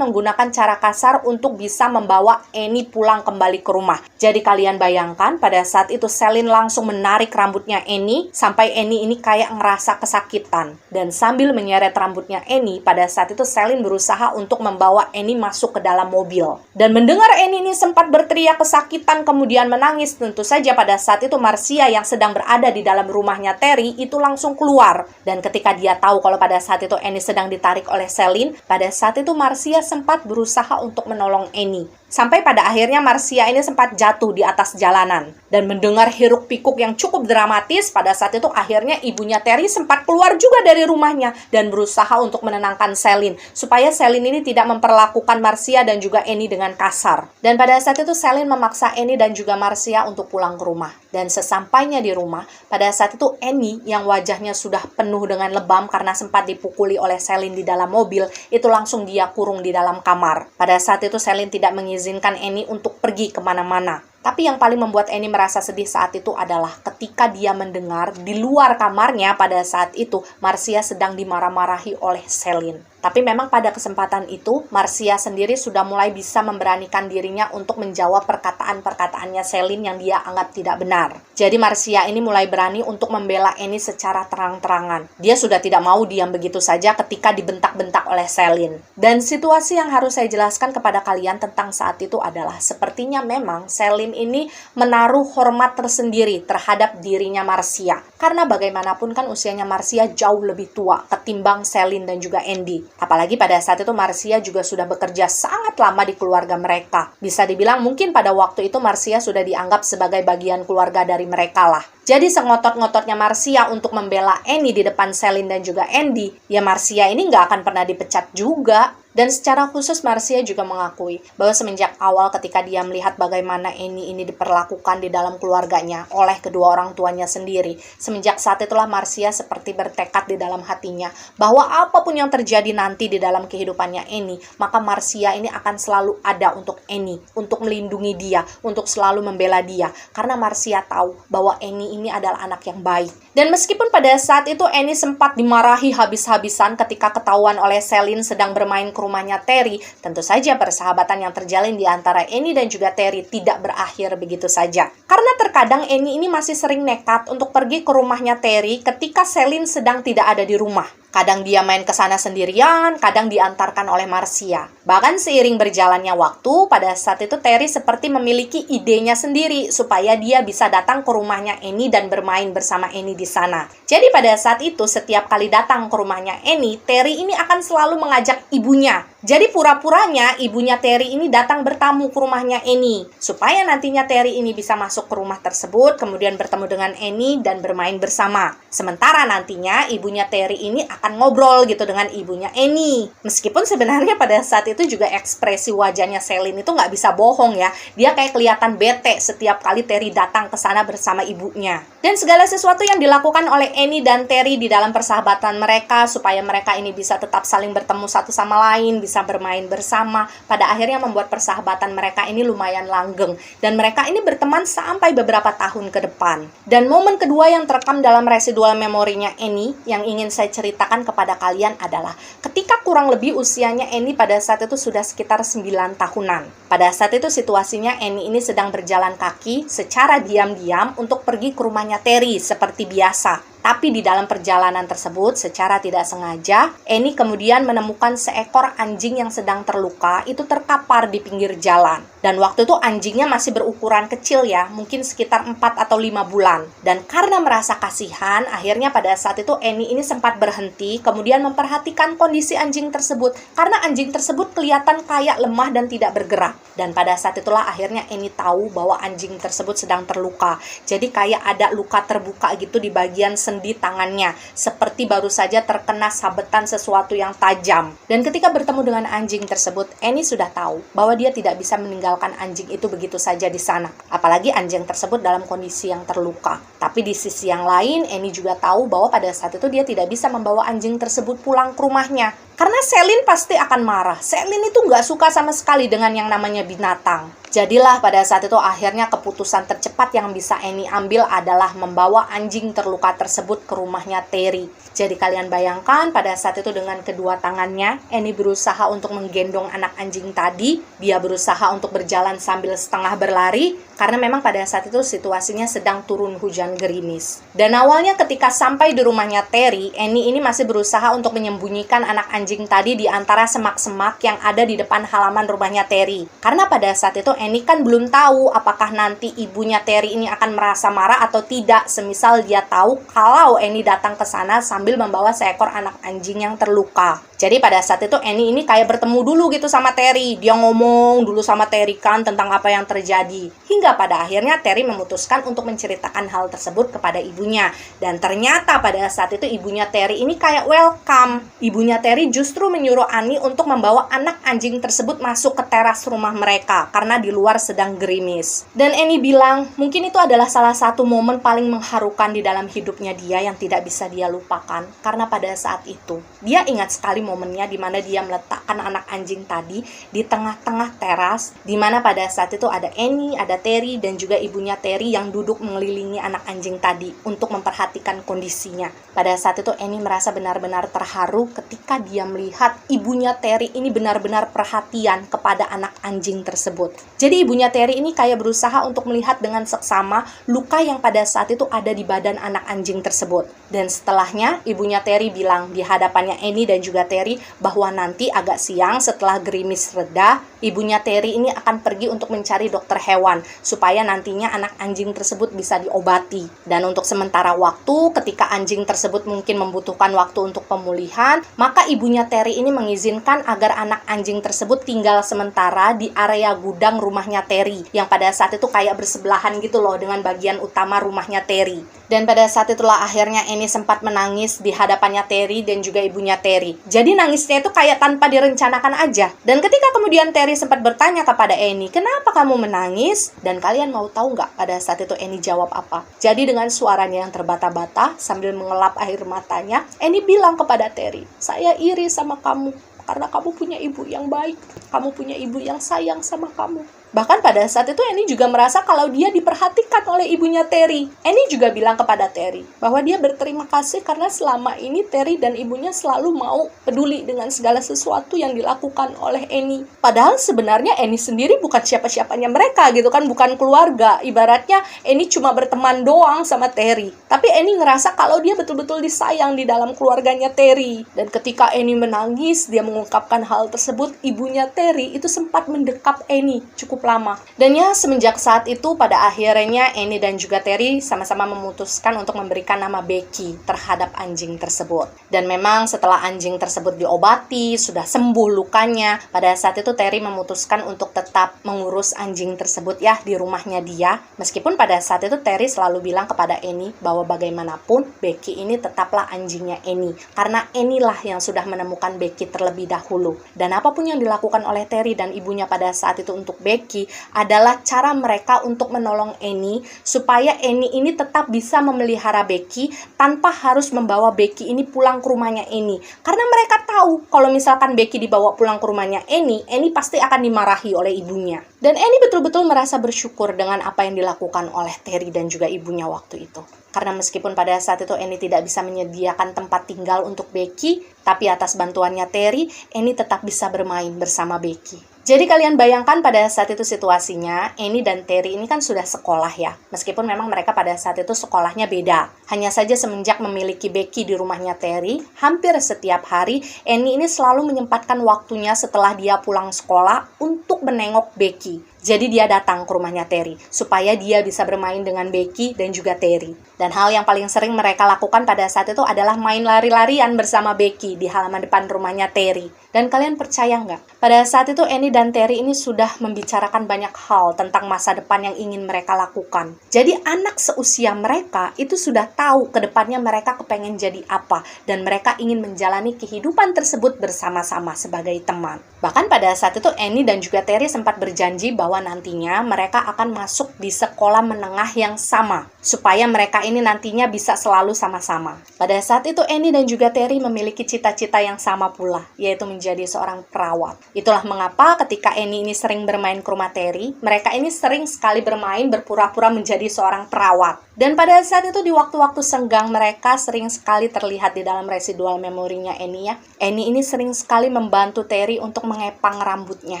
menggunakan cara kasar untuk bisa membawa Annie pulang kembali ke rumah. Jadi kalian bayangkan pada saat itu Selin langsung menarik rambutnya Annie sampai Annie ini kayak ngerasa kesakitan. Dan sambil menyeret rambutnya Annie, pada saat itu Selin berusaha untuk membawa Annie masuk ke dalam mobil. Dan mendengar Annie ini sempat berteriak kesakitan kemudian menangis, tentu saja pada saat itu Marcia yang sedang berada di dalam rumahnya Terry itu langsung keluar. Dan ketika dia tahu kalau pada saat itu Annie sedang ditarik oleh Selin, pada saat itu Marcia sempat berusaha untuk menolong Annie. Sampai pada akhirnya Marcia ini sempat jatuh di atas jalanan. Dan mendengar hiruk pikuk yang cukup dramatis, pada saat itu akhirnya ibunya Terry sempat keluar juga dari rumahnya dan berusaha untuk menenangkan Selin, supaya Selin ini tidak memperlakukan Marcia dan juga Annie dengan kasar. Dan pada saat itu Selin memaksa Annie dan juga Marcia untuk pulang ke rumah. Dan sesampainya di rumah, pada saat itu Annie yang wajahnya sudah penuh dengan lebam karena sempat dipukuli oleh Selin di dalam mobil, itu langsung dia kurung di dalam kamar. Pada saat itu Selin tidak mengizinkan Annie untuk pergi kemana-mana. Tapi yang paling membuat Annie merasa sedih saat itu adalah ketika dia mendengar di luar kamarnya pada saat itu Marcia sedang dimarah-marahi oleh Selin. Tapi memang pada kesempatan itu Marcia sendiri sudah mulai bisa memberanikan dirinya untuk menjawab perkataan-perkataannya Selin yang dia anggap tidak benar. Jadi Marcia ini mulai berani untuk membela Annie secara terang-terangan. Dia sudah tidak mau diam begitu saja ketika dibentak-bentak oleh Selin. Dan situasi yang harus saya jelaskan kepada kalian tentang saat itu adalah sepertinya memang Selin ini menaruh hormat tersendiri terhadap dirinya Marcia. Karena bagaimanapun kan usianya Marcia jauh lebih tua ketimbang Selin dan juga Andy. Apalagi pada saat itu Marcia juga sudah bekerja sangat lama di keluarga mereka. Bisa dibilang mungkin pada waktu itu Marcia sudah dianggap sebagai bagian keluarga dari mereka lah. Jadi sengotot-ngototnya Marcia untuk membela Annie di depan Selin dan juga Andy, ya Marcia ini nggak akan pernah dipecat juga. Dan secara khusus Marcia juga mengakui bahwa semenjak awal ketika dia melihat bagaimana Annie ini diperlakukan di dalam keluarganya oleh kedua orang tuanya sendiri, semenjak saat itulah Marcia seperti bertekad di dalam hatinya bahwa apapun yang terjadi nanti di dalam kehidupannya Annie, maka Marcia ini akan selalu ada untuk Annie, untuk melindungi dia, untuk selalu membela dia. Karena Marcia tahu bahwa Annie ini adalah anak yang baik. Dan meskipun pada saat itu Annie sempat dimarahi habis-habisan ketika ketahuan oleh Selin sedang bermain ke rumahnya Terry, tentu saja persahabatan yang terjalin di antara Annie dan juga Terry tidak berakhir begitu saja. Karena terkadang Annie ini masih sering nekat untuk pergi ke rumahnya Terry ketika Selin sedang tidak ada di rumah. Kadang dia main ke sana sendirian, kadang diantarkan oleh Marcia. Bahkan seiring berjalannya waktu, pada saat itu Terry seperti memiliki idenya sendiri supaya dia bisa datang ke rumahnya Annie dan bermain bersama Annie di sana. Jadi pada saat itu setiap kali datang ke rumahnya Annie, Terry ini akan selalu mengajak ibunya. Jadi pura-puranya ibunya Terry ini datang bertamu ke rumahnya Annie, supaya nantinya Terry ini bisa masuk ke rumah tersebut, kemudian bertemu dengan Annie dan bermain bersama. Sementara nantinya ibunya Terry ini akan ngobrol gitu dengan ibunya Annie. Meskipun sebenarnya pada saat itu juga ekspresi wajahnya Selin itu nggak bisa bohong ya. Dia kayak kelihatan bete setiap kali Terry datang ke sana bersama ibunya. Dan segala sesuatu yang dilakukan oleh Annie dan Terry di dalam persahabatan mereka supaya mereka ini bisa tetap saling bertemu satu sama lain, bisa bermain bersama, pada akhirnya membuat persahabatan mereka ini lumayan langgeng. Dan mereka ini berteman sampai beberapa tahun ke depan. Dan momen kedua yang terekam dalam residual memorinya Annie yang ingin saya ceritakan kepada kalian adalah ketika kurang lebih usianya Annie pada saat itu sudah sekitar 9 tahunan. Pada saat itu situasinya Annie ini sedang berjalan kaki secara diam-diam untuk pergi ke rumahnya Terry seperti biasa. Tapi di dalam perjalanan tersebut, secara tidak sengaja, Annie kemudian menemukan seekor anjing yang sedang terluka, itu terkapar di pinggir jalan. Dan waktu itu anjingnya masih berukuran kecil ya, mungkin sekitar 4 atau 5 bulan. Dan karena merasa kasihan, akhirnya pada saat itu Annie ini sempat berhenti, kemudian memperhatikan kondisi anjing tersebut. Karena anjing tersebut kelihatan kayak lemah dan tidak bergerak. Dan pada saat itulah akhirnya Annie tahu bahwa anjing tersebut sedang terluka. Jadi kayak ada luka terbuka gitu di bagian di tangannya, seperti baru saja terkena sabetan sesuatu yang tajam. Dan ketika bertemu dengan anjing tersebut, Annie sudah tahu bahwa dia tidak bisa meninggalkan anjing itu begitu saja di sana. Apalagi anjing tersebut dalam kondisi yang terluka. Tapi di sisi yang lain, Annie juga tahu bahwa pada saat itu dia tidak bisa membawa anjing tersebut pulang ke rumahnya. Karena Selin pasti akan marah. Selin itu nggak suka sama sekali dengan yang namanya binatang. Jadilah pada saat itu akhirnya keputusan tercepat yang bisa Annie ambil adalah membawa anjing terluka tersebut ke rumahnya Terry. Jadi kalian bayangkan pada saat itu dengan kedua tangannya, Annie berusaha untuk menggendong anak anjing tadi. Dia berusaha untuk berjalan sambil setengah berlari, karena memang pada saat itu situasinya sedang turun hujan gerimis. Dan awalnya ketika sampai di rumahnya Terry, Annie ini masih berusaha untuk menyembunyikan anak anjing tadi di antara semak-semak yang ada di depan halaman rumahnya Terry. Karena pada saat itu Annie kan belum tahu apakah nanti ibunya Terry ini akan merasa marah atau tidak, semisal dia tahu kalau Annie datang ke sana sambil membawa seekor anak anjing yang terluka. Jadi pada saat itu Annie ini kayak bertemu dulu gitu sama Terry. Dia ngomong dulu sama Terry kan tentang apa yang terjadi. Hingga pada akhirnya Terry memutuskan untuk menceritakan hal tersebut kepada ibunya. Dan ternyata pada saat itu ibunya Terry ini kayak welcome. Ibunya Terry justru menyuruh Annie untuk membawa anak anjing tersebut masuk ke teras rumah mereka karena di luar sedang gerimis. Dan Annie bilang mungkin itu adalah salah satu momen paling mengharukan di dalam hidupnya dia yang tidak bisa dia lupakan. Karena pada saat itu dia ingat sekali momennya di mana dia meletakkan anak anjing tadi di tengah-tengah teras, di mana pada saat itu ada Annie, ada Terry, dan juga ibunya Terry yang duduk mengelilingi anak anjing tadi untuk memperhatikan kondisinya. Pada saat itu Annie merasa benar-benar terharu ketika dia melihat ibunya Terry ini benar-benar perhatian kepada anak anjing tersebut. Jadi ibunya Terry ini kayak berusaha untuk melihat dengan seksama luka yang pada saat itu ada di badan anak anjing tersebut. Dan setelahnya ibunya Terry bilang di hadapannya Annie dan juga Terry bahwa nanti agak siang setelah gerimis reda, ibunya Terry ini akan pergi untuk mencari dokter hewan supaya nantinya anak anjing tersebut bisa diobati. Dan untuk sementara waktu, ketika anjing tersebut mungkin membutuhkan waktu untuk pemulihan, maka ibunya Terry ini mengizinkan agar anak anjing tersebut tinggal sementara di area gudang rumahnya Terry, yang pada saat itu kayak bersebelahan gitu loh dengan bagian utama rumahnya Terry. Dan pada saat itulah akhirnya Annie sempat menangis di hadapannya Terry dan juga ibunya Terry. Jadi nangisnya itu kayak tanpa direncanakan aja. Dan ketika kemudian Terry sempat bertanya kepada Annie, "Kenapa kamu menangis?" Dan kalian mau tahu nggak pada saat itu Annie jawab apa? Jadi dengan suaranya yang terbata-bata sambil mengelap air matanya, Annie bilang kepada Terry, "Saya iri sama kamu karena kamu punya ibu yang baik. Kamu punya ibu yang sayang sama kamu." Bahkan pada saat itu Annie juga merasa kalau dia diperhatikan oleh ibunya Terry. Annie juga bilang kepada Terry bahwa dia berterima kasih karena selama ini Terry dan ibunya selalu mau peduli dengan segala sesuatu yang dilakukan oleh Annie. Padahal sebenarnya Annie sendiri bukan siapa-siapanya mereka gitu kan, bukan keluarga. Ibaratnya Annie cuma berteman doang sama Terry. Tapi Annie ngerasa kalau dia betul-betul disayang di dalam keluarganya Terry. Dan ketika Annie menangis, dia mengungkapkan hal tersebut, ibunya Terry itu sempat mendekap Annie cukup lama. Dan ya semenjak saat itu pada akhirnya Annie dan juga Terry sama-sama memutuskan untuk memberikan nama Becky terhadap anjing tersebut. Dan memang setelah anjing tersebut diobati, sudah sembuh lukanya, pada saat itu Terry memutuskan untuk tetap mengurus anjing tersebut ya di rumahnya dia. Meskipun pada saat itu Terry selalu bilang kepada Annie bahwa bagaimanapun Becky ini tetaplah anjingnya Annie. Karena Annie lah yang sudah menemukan Becky terlebih dahulu. Dan apapun yang dilakukan oleh Terry dan ibunya pada saat itu untuk Becky adalah cara mereka untuk menolong Annie supaya Annie ini tetap bisa memelihara Becky tanpa harus membawa Becky ini pulang ke rumahnya Annie. Karena mereka tahu kalau misalkan Becky dibawa pulang ke rumahnya Annie pasti akan dimarahi oleh ibunya. Dan Annie betul-betul merasa bersyukur dengan apa yang dilakukan oleh Terry dan juga ibunya waktu itu. Karena meskipun pada saat itu Annie tidak bisa menyediakan tempat tinggal untuk Becky, tapi atas bantuannya Terry, Annie tetap bisa bermain bersama Becky. Jadi kalian bayangkan pada saat itu situasinya, Annie dan Terry ini kan sudah sekolah ya. Meskipun memang mereka pada saat itu sekolahnya beda. Hanya saja semenjak memiliki Becky di rumahnya Terry, hampir setiap hari Annie ini selalu menyempatkan waktunya setelah dia pulang sekolah untuk menengok Becky. Jadi dia datang ke rumahnya Terry, supaya dia bisa bermain dengan Becky dan juga Terry. Dan hal yang paling sering mereka lakukan pada saat itu adalah main lari-larian bersama Becky di halaman depan rumahnya Terry. Dan kalian percaya nggak? Pada saat itu Annie dan Terry ini sudah membicarakan banyak hal tentang masa depan yang ingin mereka lakukan. Jadi anak seusia mereka itu sudah tahu ke depannya mereka kepengen jadi apa. Dan mereka ingin menjalani kehidupan tersebut bersama-sama sebagai teman. Bahkan pada saat itu Annie dan juga Terry sempat berjanji bahwa bahwa nantinya mereka akan masuk di sekolah menengah yang sama, supaya mereka ini nantinya bisa selalu sama-sama. Pada saat itu Annie dan juga Terry memiliki cita-cita yang sama pula, yaitu menjadi seorang perawat. Itulah mengapa ketika Annie ini sering bermain ke rumah Terry, mereka ini sering sekali bermain berpura-pura menjadi seorang perawat. Dan pada saat itu di waktu-waktu senggang mereka sering sekali terlihat di dalam residual memorinya Annie ya. Annie ini sering sekali membantu Terry untuk mengepang rambutnya.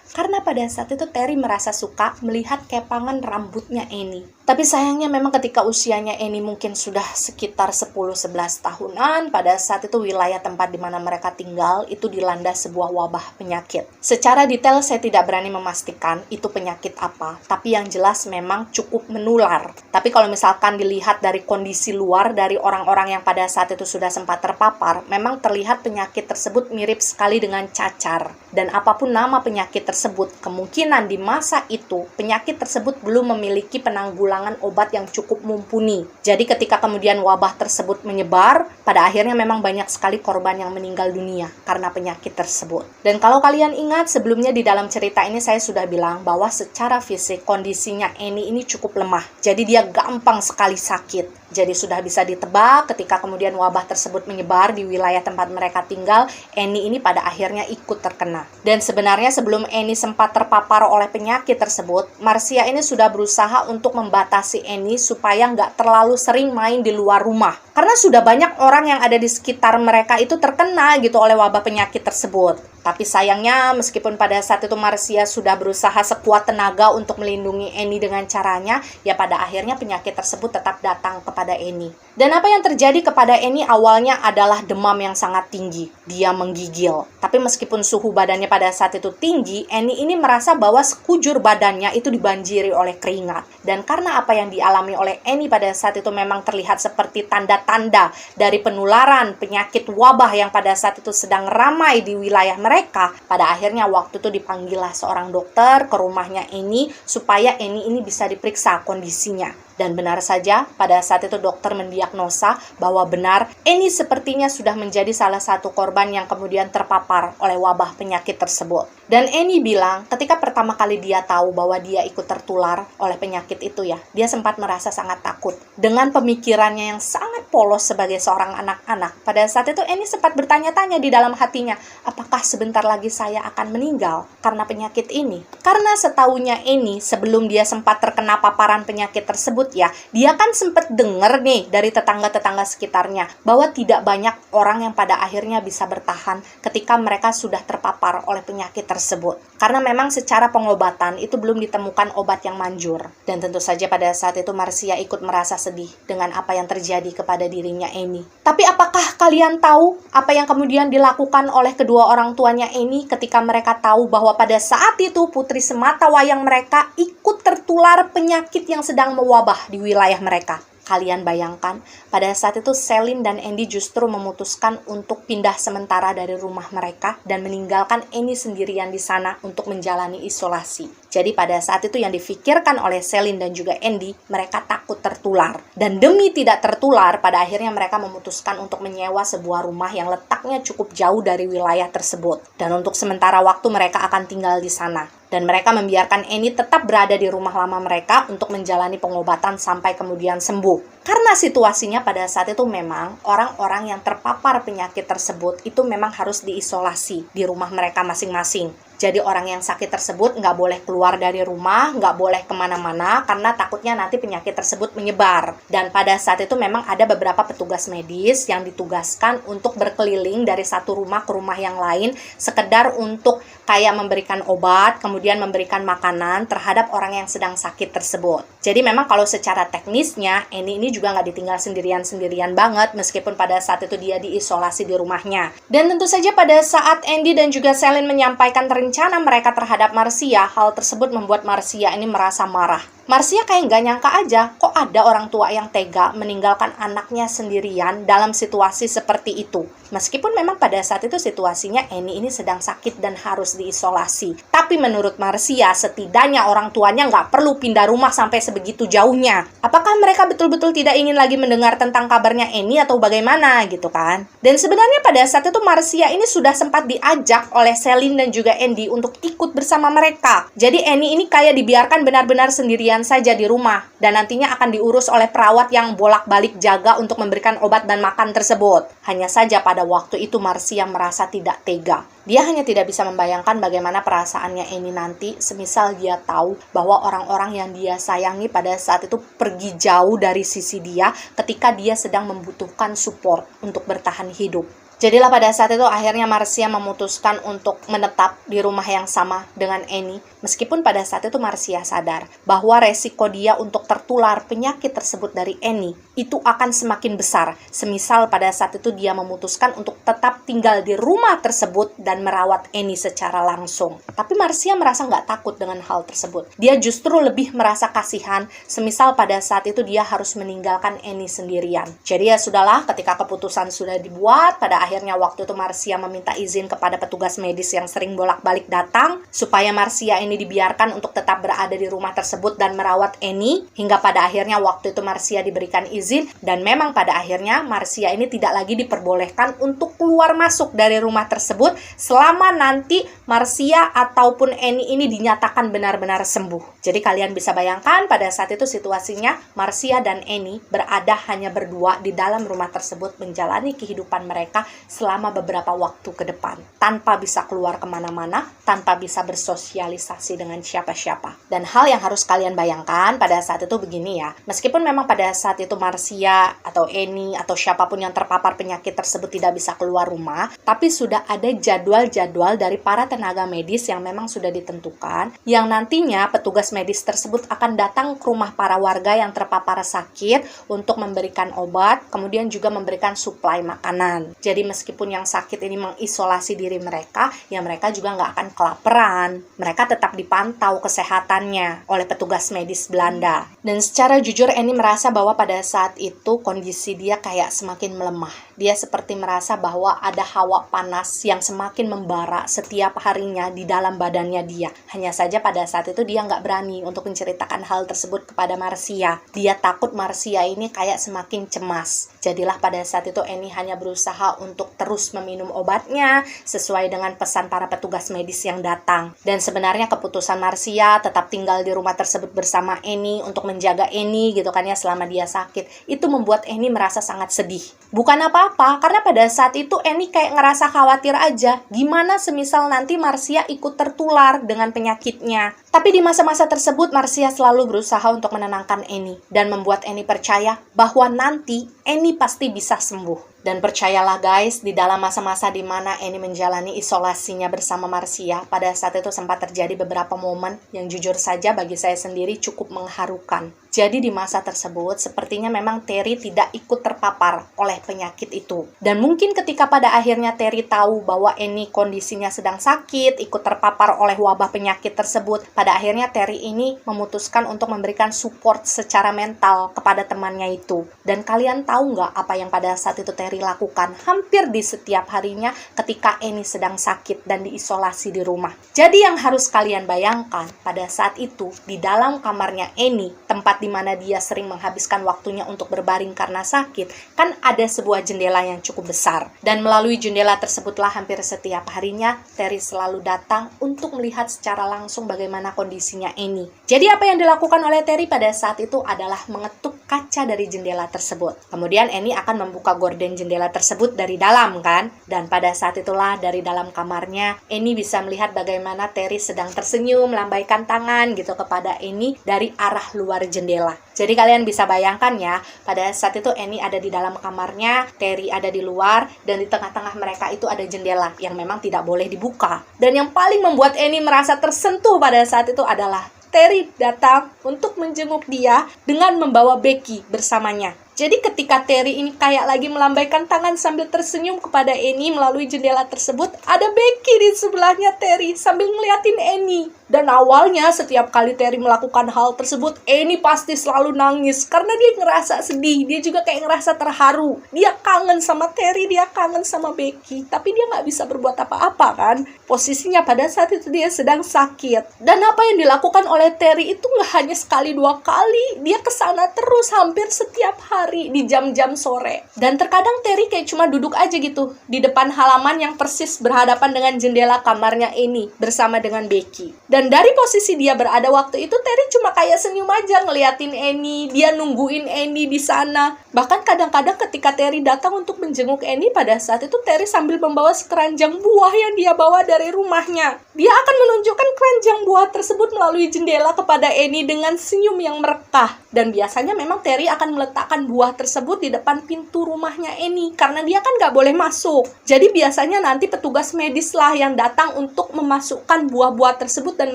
Karena pada saat itu Terry merasa suka melihat kepangan rambutnya Annie. Tapi sayangnya memang ketika usianya Annie mungkin sudah sekitar 10-11 tahunan, pada saat itu wilayah tempat di mana mereka tinggal itu dilanda sebuah wabah penyakit. Secara detail saya tidak berani memastikan itu penyakit apa, tapi yang jelas memang cukup menular. Tapi kalau misalkan dilihat dari kondisi luar dari orang-orang yang pada saat itu sudah sempat terpapar, memang terlihat penyakit tersebut mirip sekali dengan cacar. Dan apapun nama penyakit tersebut, kemungkinan di masa itu penyakit tersebut belum memiliki penanggulangan obat yang cukup mumpuni. Jadi ketika kemudian wabah tersebut menyebar, pada akhirnya memang banyak sekali korban yang meninggal dunia karena penyakit tersebut. Dan kalau kalian ingat sebelumnya di dalam cerita ini saya sudah bilang bahwa secara fisik kondisinya Annie ini cukup lemah. Jadi dia gampang sekali sakit. Jadi sudah bisa ditebak ketika kemudian wabah tersebut menyebar di wilayah tempat mereka tinggal, Annie ini pada akhirnya ikut terkena. Dan sebenarnya sebelum Annie sempat terpapar oleh penyakit tersebut, Marcia ini sudah berusaha untuk membatasi Annie supaya nggak terlalu sering main di luar rumah. Karena sudah banyak orang yang ada di sekitar mereka itu terkena gitu oleh wabah penyakit tersebut. Tapi sayangnya meskipun pada saat itu Marcia sudah berusaha sekuat tenaga untuk melindungi Annie dengan caranya, ya pada akhirnya penyakit tersebut tetap datang kepada Annie. Dan apa yang terjadi kepada Annie awalnya adalah demam yang sangat tinggi. Dia menggigil. Tapi meskipun suhu badannya pada saat itu tinggi, Annie ini merasa bahwa sekujur badannya itu dibanjiri oleh keringat. Dan karena apa yang dialami oleh Annie pada saat itu memang terlihat seperti tanda-tanda dari penularan penyakit wabah yang pada saat itu sedang ramai di wilayah mereka, pada akhirnya waktu itu dipanggillah seorang dokter ke rumahnya Annie supaya Annie ini bisa diperiksa kondisinya. Dan benar saja, pada saat itu dokter mendiagnosa bahwa benar Annie sepertinya sudah menjadi salah satu korban yang kemudian terpapar oleh wabah penyakit tersebut. Dan Annie bilang ketika pertama kali dia tahu bahwa dia ikut tertular oleh penyakit itu ya, dia sempat merasa sangat takut. Dengan pemikirannya yang sangat polos sebagai seorang anak-anak, pada saat itu Annie sempat bertanya-tanya di dalam hatinya, apakah sebentar lagi saya akan meninggal karena penyakit ini? Karena setahunya Annie sebelum dia sempat terkena paparan penyakit tersebut ya, dia kan sempat dengar nih dari tetangga-tetangga sekitarnya bahwa tidak banyak orang yang pada akhirnya bisa bertahan ketika mereka sudah terpapar oleh penyakit tersebut. Karena memang secara pengobatan itu belum ditemukan obat yang manjur. Dan tentu saja pada saat itu Marcia ikut merasa sedih dengan apa yang terjadi kepada dirinya Annie. Tapi apakah kalian tahu apa yang kemudian dilakukan oleh kedua orang tuanya Annie ketika mereka tahu bahwa pada saat itu putri sematawayang mereka ikut tertular penyakit yang sedang mewabah di wilayah mereka? Kalian bayangkan, pada saat itu Celine dan Andy justru memutuskan untuk pindah sementara dari rumah mereka dan meninggalkan Annie sendirian di sana untuk menjalani isolasi. Jadi pada saat itu yang difikirkan oleh Celine dan juga Andy, mereka takut tertular. Dan demi tidak tertular, pada akhirnya mereka memutuskan untuk menyewa sebuah rumah yang letaknya cukup jauh dari wilayah tersebut. Dan untuk sementara waktu mereka akan tinggal di sana. Dan mereka membiarkan Annie tetap berada di rumah lama mereka untuk menjalani pengobatan sampai kemudian sembuh. Karena situasinya pada saat itu memang orang-orang yang terpapar penyakit tersebut itu memang harus diisolasi di rumah mereka masing-masing. Jadi orang yang sakit tersebut nggak boleh keluar dari rumah, nggak boleh kemana-mana karena takutnya nanti penyakit tersebut menyebar. Dan pada saat itu memang ada beberapa petugas medis yang ditugaskan untuk berkeliling dari satu rumah ke rumah yang lain, sekedar untuk kayak memberikan obat, kemudian memberikan makanan terhadap orang yang sedang sakit tersebut. Jadi memang kalau secara teknisnya, Annie ini juga nggak ditinggal sendirian-sendirian banget, meskipun pada saat itu dia diisolasi di rumahnya. Dan tentu saja pada saat Andy dan juga Celine menyampaikan rencana mereka terhadap Marcia, hal tersebut membuat Marcia ini merasa marah. Marcia kayak nggak nyangka aja, kok ada orang tua yang tega meninggalkan anaknya sendirian dalam situasi seperti itu. Meskipun memang pada saat itu situasinya Annie ini sedang sakit dan harus diisolasi. Tapi menurut Marcia, setidaknya orang tuanya nggak perlu pindah rumah sampai sebegitu jauhnya. Apakah mereka betul-betul tidak ingin lagi mendengar tentang kabarnya Annie atau bagaimana gitu kan? Dan sebenarnya pada saat itu Marcia ini sudah sempat diajak oleh Celine dan juga Andy untuk ikut bersama mereka. Jadi Annie ini kayak dibiarkan benar-benar sendirian saja di rumah. Dan nantinya akan diurus oleh perawat yang bolak-balik jaga untuk memberikan obat dan makan tersebut. Hanya saja pada waktu itu Marcia merasa tidak tega. Dia hanya tidak bisa membayangkan bagaimana perasaannya Annie nanti semisal dia tahu bahwa orang-orang yang dia sayangi pada saat itu pergi jauh dari sisi dia ketika dia sedang membutuhkan support untuk bertahan hidup. Jadilah pada saat itu akhirnya Marcia memutuskan untuk menetap di rumah yang sama dengan Annie. Meskipun pada saat itu Marcia sadar bahwa resiko dia untuk tertular penyakit tersebut dari Annie itu akan semakin besar. Semisal pada saat itu dia memutuskan untuk tetap tinggal di rumah tersebut dan merawat Annie secara langsung. Tapi Marcia merasa nggak takut dengan hal tersebut. Dia justru lebih merasa kasihan semisal pada saat itu dia harus meninggalkan Annie sendirian. Jadi ya sudahlah, ketika keputusan sudah dibuat, pada akhirnya waktu itu Marcia meminta izin kepada petugas medis yang sering bolak-balik datang supaya Marcia ini dibiarkan untuk tetap berada di rumah tersebut dan merawat Annie, hingga pada akhirnya waktu itu Marcia diberikan izin. Dan memang pada akhirnya Marcia ini tidak lagi diperbolehkan untuk keluar masuk dari rumah tersebut selama nanti Marcia ataupun Annie ini dinyatakan benar-benar sembuh. Jadi kalian bisa bayangkan pada saat itu situasinya Marcia dan Annie berada hanya berdua di dalam rumah tersebut menjalani kehidupan mereka selama beberapa waktu ke depan, tanpa bisa keluar kemana-mana, tanpa bisa bersosialisasi dengan siapa-siapa. Dan hal yang harus kalian bayangkan pada saat itu begini ya, meskipun memang pada saat itu Marcia atau Annie atau siapapun yang terpapar penyakit tersebut tidak bisa keluar rumah, tapi sudah ada jadwal-jadwal dari para tenaga medis yang memang sudah ditentukan, yang nantinya petugas medis tersebut akan datang ke rumah para warga yang terpapar sakit untuk memberikan obat, kemudian juga memberikan suplai makanan. Jadi meskipun yang sakit ini mengisolasi diri mereka, ya mereka juga nggak akan kelaparan. Mereka tetap dipantau kesehatannya oleh petugas medis Belanda. Dan secara jujur Annie merasa bahwa pada saat itu kondisi dia kayak semakin melemah. Dia seperti merasa bahwa ada hawa panas yang semakin membara setiap harinya di dalam badannya dia. Hanya saja pada saat itu dia nggak berani untuk menceritakan hal tersebut kepada Marcia. Dia takut Marcia ini kayak semakin cemas. Jadilah pada saat itu Annie hanya berusaha untuk terus meminum obatnya sesuai dengan pesan para petugas medis yang datang. Dan sebenarnya keputusan Marcia tetap tinggal di rumah tersebut bersama Annie untuk menjaga Annie gitu kan ya selama dia sakit, itu membuat Annie merasa sangat sedih. Bukan apa-apa, karena pada saat itu Annie kayak ngerasa khawatir aja, gimana semisal nanti Marcia ikut tertular dengan penyakitnya. Tapi di masa-masa tersebut Marcia selalu berusaha untuk menenangkan Annie dan membuat Annie percaya bahwa nanti Annie pasti bisa sembuh. Dan percayalah guys, di dalam masa-masa di mana Annie menjalani isolasinya bersama Marcia, pada saat itu sempat terjadi beberapa momen yang jujur saja bagi saya sendiri cukup mengharukan. Jadi di masa tersebut, sepertinya memang Terry tidak ikut terpapar oleh penyakit itu. Dan mungkin ketika pada akhirnya Terry tahu bahwa Annie kondisinya sedang sakit, ikut terpapar oleh wabah penyakit tersebut, pada akhirnya Terry ini memutuskan untuk memberikan support secara mental kepada temannya itu. Dan kalian tahu nggak apa yang pada saat itu Terry lakukan hampir di setiap harinya ketika Annie sedang sakit dan diisolasi di rumah. Jadi yang harus kalian bayangkan pada saat itu, di dalam kamarnya Annie, tempat di mana dia sering menghabiskan waktunya untuk berbaring karena sakit, kan ada sebuah jendela yang cukup besar. Dan melalui jendela tersebutlah hampir setiap harinya Terry selalu datang untuk melihat secara langsung bagaimana kondisinya Annie. Jadi apa yang dilakukan oleh Terry pada saat itu adalah mengetuk kaca dari jendela tersebut. Kemudian Annie akan membuka gorden jendela tersebut dari dalam kan. Dan pada saat itulah dari dalam kamarnya Annie bisa melihat bagaimana Terry sedang tersenyum, melambaikan tangan gitu kepada Annie dari arah luar jendela. Jadi kalian bisa bayangkan ya, pada saat itu Annie ada di dalam kamarnya, Terry ada di luar, dan di tengah-tengah mereka itu ada jendela yang memang tidak boleh dibuka. Dan yang paling membuat Annie merasa tersentuh pada saat itu adalah Terry datang untuk menjenguk dia dengan membawa Becky bersamanya. Jadi ketika Terry ini kayak lagi melambaikan tangan sambil tersenyum kepada Annie melalui jendela tersebut, ada Becky di sebelahnya Terry sambil ngeliatin Annie. Dan awalnya setiap kali Terry melakukan hal tersebut, Annie pasti selalu nangis karena dia ngerasa sedih, dia juga kayak ngerasa terharu. Dia kangen sama Terry, dia kangen sama Becky, tapi dia nggak bisa berbuat apa-apa kan. Posisinya pada saat itu dia sedang sakit. Dan apa yang dilakukan oleh Terry itu nggak hanya sekali dua kali, dia kesana terus hampir setiap hari di jam-jam sore. Dan terkadang Terry kayak cuma duduk aja gitu di depan halaman yang persis berhadapan dengan jendela kamarnya Annie bersama dengan Becky. Dan dari posisi dia berada waktu itu, Terry cuma kayak senyum aja ngeliatin Annie, dia nungguin Annie di sana. Bahkan kadang-kadang ketika Terry datang untuk menjenguk Annie, pada saat itu Terry sambil membawa sekeranjang buah yang dia bawa dari rumahnya. Dia akan menunjukkan keranjang buah tersebut melalui jendela kepada Annie dengan senyum yang merekah. Dan biasanya memang Terry akan meletakkan buah tersebut di depan pintu rumahnya Annie, karena dia kan nggak boleh masuk. Jadi biasanya nanti petugas medis lah yang datang untuk memasukkan buah-buah tersebut dan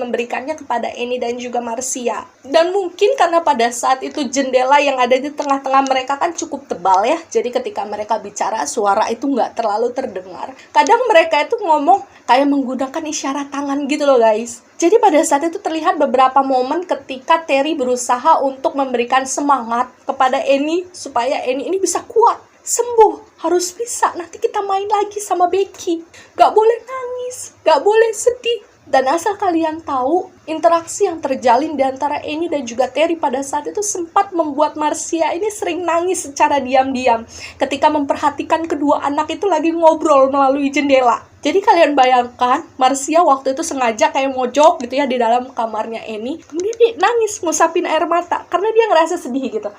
memberikannya kepada Annie dan juga Marcia. Dan mungkin karena pada saat itu jendela yang ada di tengah-tengah mereka kan cukup tebal ya, jadi ketika mereka bicara suara itu nggak terlalu terdengar. Kadang mereka itu ngomong kayak menggunakan isyarat tangan gitu loh guys. Jadi pada saat itu terlihat beberapa momen ketika Terry berusaha untuk memberikan semangat kepada Annie supaya Annie ini bisa kuat, sembuh, harus bisa, nanti kita main lagi sama Becky. Gak boleh nangis, gak boleh sedih. Dan asal kalian tahu, interaksi yang terjalin di antara Annie dan juga Terry pada saat itu sempat membuat Marcia ini sering nangis secara diam-diam ketika memperhatikan kedua anak itu lagi ngobrol melalui jendela. Jadi kalian bayangkan, Marcia waktu itu sengaja kayak mojok gitu ya di dalam kamarnya Annie. Kemudian dia nangis, ngusapin air mata karena dia ngerasa sedih gitu.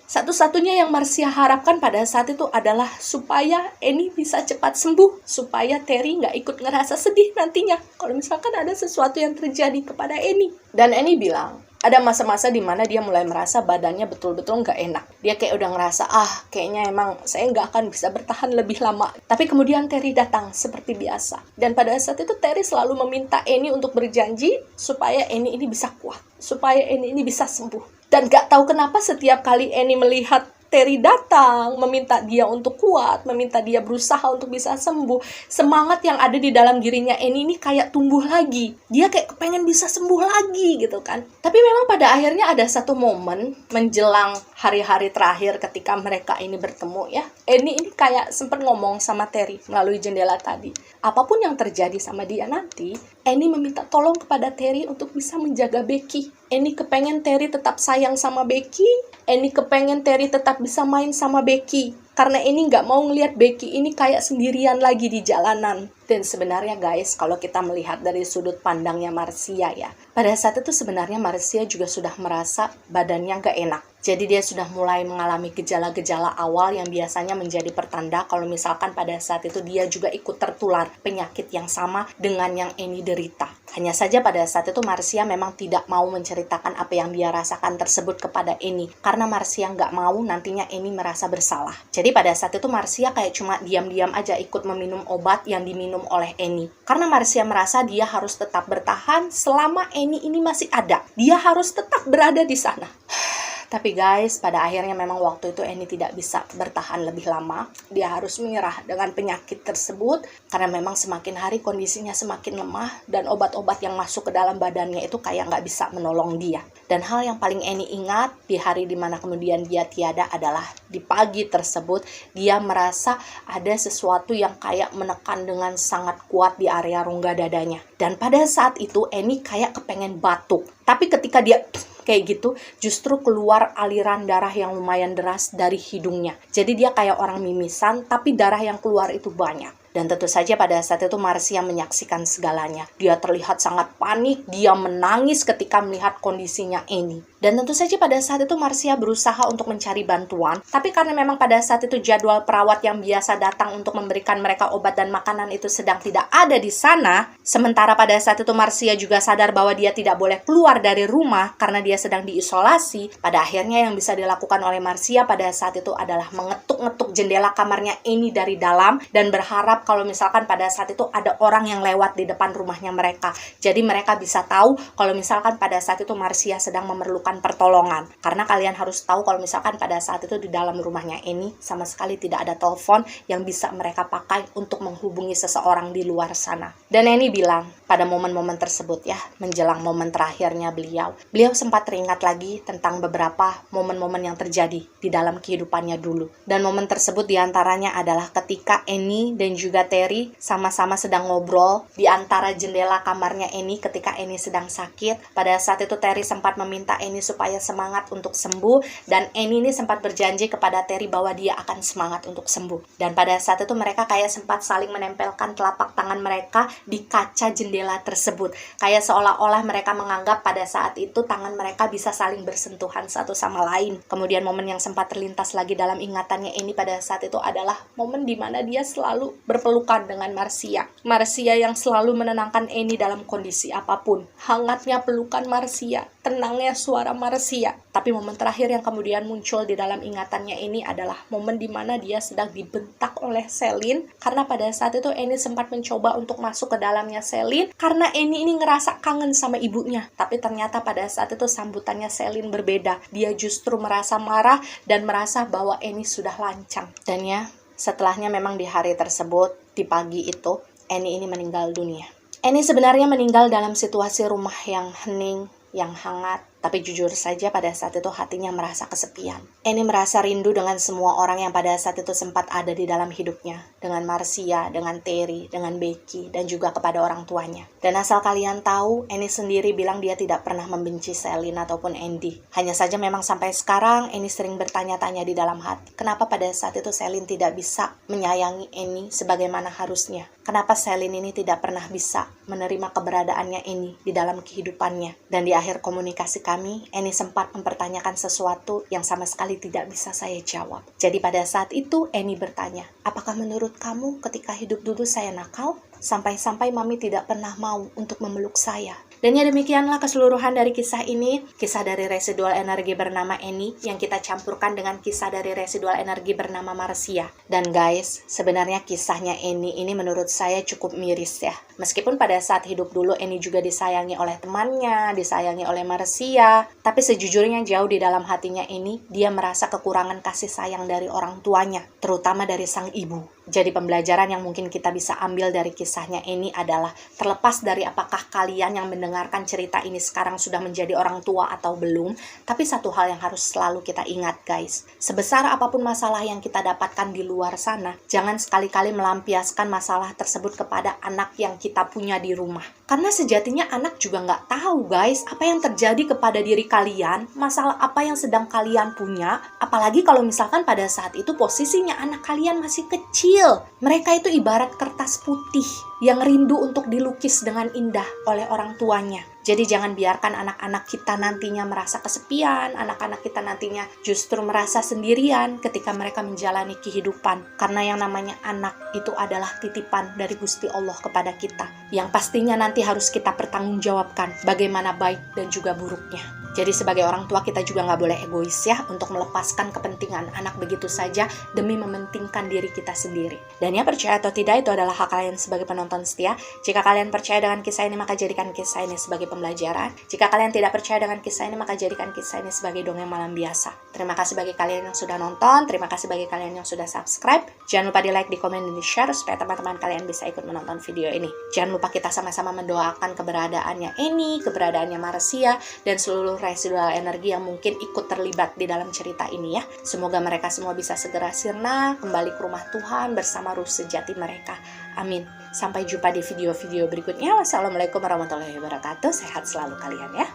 Satu-satunya yang Marcia harapkan pada saat itu adalah supaya Annie bisa cepat sembuh, supaya Terry nggak ikut ngerasa sedih nantinya kalau misalkan ada sesuatu yang terjadi kepada Annie. Dan Annie bilang, ada masa-masa di mana dia mulai merasa badannya betul-betul nggak enak. Dia kayak udah ngerasa, kayaknya emang saya nggak akan bisa bertahan lebih lama. Tapi kemudian Terry datang seperti biasa. Dan pada saat itu Terry selalu meminta Annie untuk berjanji supaya Annie ini bisa kuat, supaya Annie ini bisa sembuh. Dan gak tahu kenapa setiap kali Annie melihat Terry datang, meminta dia untuk kuat, meminta dia berusaha untuk bisa sembuh, semangat yang ada di dalam dirinya Annie ini kayak tumbuh lagi. Dia kayak kepengen bisa sembuh lagi gitu kan. Tapi memang pada akhirnya ada satu momen menjelang hari-hari terakhir ketika mereka ini bertemu ya. Annie ini kayak sempat ngomong sama Terry melalui jendela tadi. Apapun yang terjadi sama dia nanti, Annie meminta tolong kepada Terry untuk bisa menjaga Becky. Annie kepengen Terry tetap sayang sama Becky. Annie kepengen Terry tetap bisa main sama Becky. Karena Annie nggak mau ngelihat Becky ini kayak sendirian lagi di jalanan. Dan sebenarnya guys, kalau kita melihat dari sudut pandangnya Marcia ya, pada saat itu sebenarnya Marcia juga sudah merasa badannya nggak enak. Jadi dia sudah mulai mengalami gejala-gejala awal yang biasanya menjadi pertanda kalau misalkan pada saat itu dia juga ikut tertular penyakit yang sama dengan yang Annie derita. Hanya saja pada saat itu Marcia memang tidak mau menceritakan apa yang dia rasakan tersebut kepada Annie. Karena Marcia nggak mau nantinya Annie merasa bersalah. Jadi pada saat itu Marcia kayak cuma diam-diam aja ikut meminum obat yang diminum oleh Annie. Karena Marcia merasa dia harus tetap bertahan selama Annie ini masih ada. Dia harus tetap berada di sana. Tapi guys, pada akhirnya memang waktu itu Annie tidak bisa bertahan lebih lama. Dia harus menyerah dengan penyakit tersebut karena memang semakin hari kondisinya semakin lemah dan obat-obat yang masuk ke dalam badannya itu kayak nggak bisa menolong dia. Dan hal yang paling Annie ingat di hari dimana kemudian dia tiada adalah di pagi tersebut dia merasa ada sesuatu yang kayak menekan dengan sangat kuat di area rongga dadanya. Dan pada saat itu Annie kayak kepengen batuk. Tapi ketika dia kayak gitu, justru keluar aliran darah yang lumayan deras dari hidungnya. Jadi dia kayak orang mimisan, tapi darah yang keluar itu banyak. Dan tentu saja pada saat itu Marcia menyaksikan segalanya. Dia terlihat sangat panik, dia menangis ketika melihat kondisinya Annie. Dan tentu saja pada saat itu Marcia berusaha untuk mencari bantuan. Tapi karena memang pada saat itu jadwal perawat yang biasa datang untuk memberikan mereka obat dan makanan itu sedang tidak ada di sana. Sementara pada saat itu Marcia juga sadar bahwa dia tidak boleh keluar dari rumah karena dia sedang diisolasi. Pada akhirnya yang bisa dilakukan oleh Marcia pada saat itu adalah mengetuk-ngetuk jendela kamarnya Annie dari dalam dan berharap kalau misalkan pada saat itu ada orang yang lewat di depan rumahnya mereka. Jadi mereka bisa tahu kalau misalkan pada saat itu Marcia sedang memerlukan pertolongan. Karena kalian harus tahu kalau misalkan pada saat itu di dalam rumahnya Annie sama sekali tidak ada telepon yang bisa mereka pakai untuk menghubungi seseorang di luar sana. Dan Annie bilang pada momen-momen tersebut ya, menjelang momen terakhirnya beliau sempat teringat lagi tentang beberapa momen-momen yang terjadi di dalam kehidupannya dulu. Dan momen tersebut diantaranya adalah ketika Annie dan juga Terry sama-sama sedang ngobrol di antara jendela kamarnya Annie ketika Annie sedang sakit. Pada saat itu Terry sempat meminta Annie supaya semangat untuk sembuh, dan Annie ini sempat berjanji kepada Terry bahwa dia akan semangat untuk sembuh. Dan pada saat itu mereka kayak sempat saling menempelkan telapak tangan mereka di kaca jendela tersebut. Kayak seolah-olah mereka menganggap pada saat itu tangan mereka bisa saling bersentuhan satu sama lain. Kemudian momen yang sempat terlintas lagi dalam ingatannya Annie pada saat itu adalah momen di mana dia selalu berpelukan dengan Marcia. Marcia yang selalu menenangkan Annie dalam kondisi apapun. Hangatnya pelukan Marcia, tenangnya suara Marcia. Tapi momen terakhir yang kemudian muncul di dalam ingatannya ini adalah momen di mana dia sedang dibentak oleh Celine, karena pada saat itu Annie sempat mencoba untuk masuk ke dalamnya Celine karena Annie ini ngerasa kangen sama ibunya. Tapi ternyata pada saat itu sambutannya Celine berbeda. Dia justru merasa marah dan merasa bahwa Annie sudah lancang. Dan ya, setelahnya memang di hari tersebut, di pagi itu, Annie ini meninggal dunia. Annie sebenarnya meninggal dalam situasi rumah yang hening, yang hangat. Tapi jujur saja pada saat itu hatinya merasa kesepian. Annie merasa rindu dengan semua orang yang pada saat itu sempat ada di dalam hidupnya. Dengan Marcia, dengan Terry, dengan Becky, dan juga kepada orang tuanya. Dan asal kalian tahu, Annie sendiri bilang dia tidak pernah membenci Celine ataupun Andy. Hanya saja memang sampai sekarang Annie sering bertanya-tanya di dalam hati. Kenapa pada saat itu Celine tidak bisa menyayangi Annie sebagaimana harusnya? Kenapa Celine ini tidak pernah bisa menerima keberadaannya Annie di dalam kehidupannya? Dan di akhir komunikasi kami, Annie sempat mempertanyakan sesuatu yang sama sekali tidak bisa saya jawab. Jadi pada saat itu Annie bertanya, apakah menurut kamu ketika hidup dulu saya nakal? Sampai-sampai mami tidak pernah mau untuk memeluk saya. Dan ya demikianlah keseluruhan dari kisah ini. Kisah dari residual energi bernama Annie yang kita campurkan dengan kisah dari residual energi bernama Marcia. Dan guys, sebenarnya kisahnya Annie ini menurut saya cukup miris ya. Meskipun pada saat hidup dulu Annie juga disayangi oleh temannya, disayangi oleh Marcia, tapi sejujurnya jauh di dalam hatinya Annie, dia merasa kekurangan kasih sayang dari orang tuanya, terutama dari sang ibu. Jadi pembelajaran yang mungkin kita bisa ambil dari kisahnya Annie adalah, terlepas dari apakah kalian yang mendengarkan cerita ini sekarang sudah menjadi orang tua atau belum, tapi satu hal yang harus selalu kita ingat guys, sebesar apapun masalah yang kita dapatkan di luar sana, jangan sekali-kali melampiaskan masalah tersebut kepada anak yang kita punya di rumah. Karena sejatinya anak juga nggak tahu guys, apa yang terjadi kepada diri kalian, masalah apa yang sedang kalian punya, apalagi kalau misalkan pada saat itu posisinya anak kalian masih kecil. Mereka itu ibarat kertas putih yang rindu untuk dilukis dengan indah oleh orang tuanya. Jadi jangan biarkan anak-anak kita nantinya merasa kesepian, anak-anak kita nantinya justru merasa sendirian ketika mereka menjalani kehidupan. Karena yang namanya anak itu adalah titipan dari Gusti Allah kepada kita, yang pastinya nanti harus kita pertanggungjawabkan bagaimana baik dan juga buruknya. Jadi sebagai orang tua kita juga nggak boleh egois ya untuk melepaskan kepentingan anak begitu saja demi mementingkan diri kita sendiri. Dan ya percaya atau tidak itu adalah hak kalian sebagai penonton setia. Jika kalian percaya dengan kisah ini maka jadikan kisah ini sebagai pembelajaran. Jika kalian tidak percaya dengan kisah ini maka jadikan kisah ini sebagai dongeng malam biasa. Terima kasih bagi kalian yang sudah nonton, terima kasih bagi kalian yang sudah subscribe. Jangan lupa di like, di komen, dan di share supaya teman-teman kalian bisa ikut menonton video ini. Jangan lupa kita sama-sama mendoakan keberadaannya Annie, keberadaannya Marcia, dan seluruh residual energi yang mungkin ikut terlibat di dalam cerita ini ya. Semoga mereka semua bisa segera sirna, kembali ke rumah Tuhan bersama ruh sejati mereka. Amin. Sampai jumpa di video-video berikutnya. Wassalamualaikum warahmatullahi wabarakatuh. Sehat selalu kalian ya.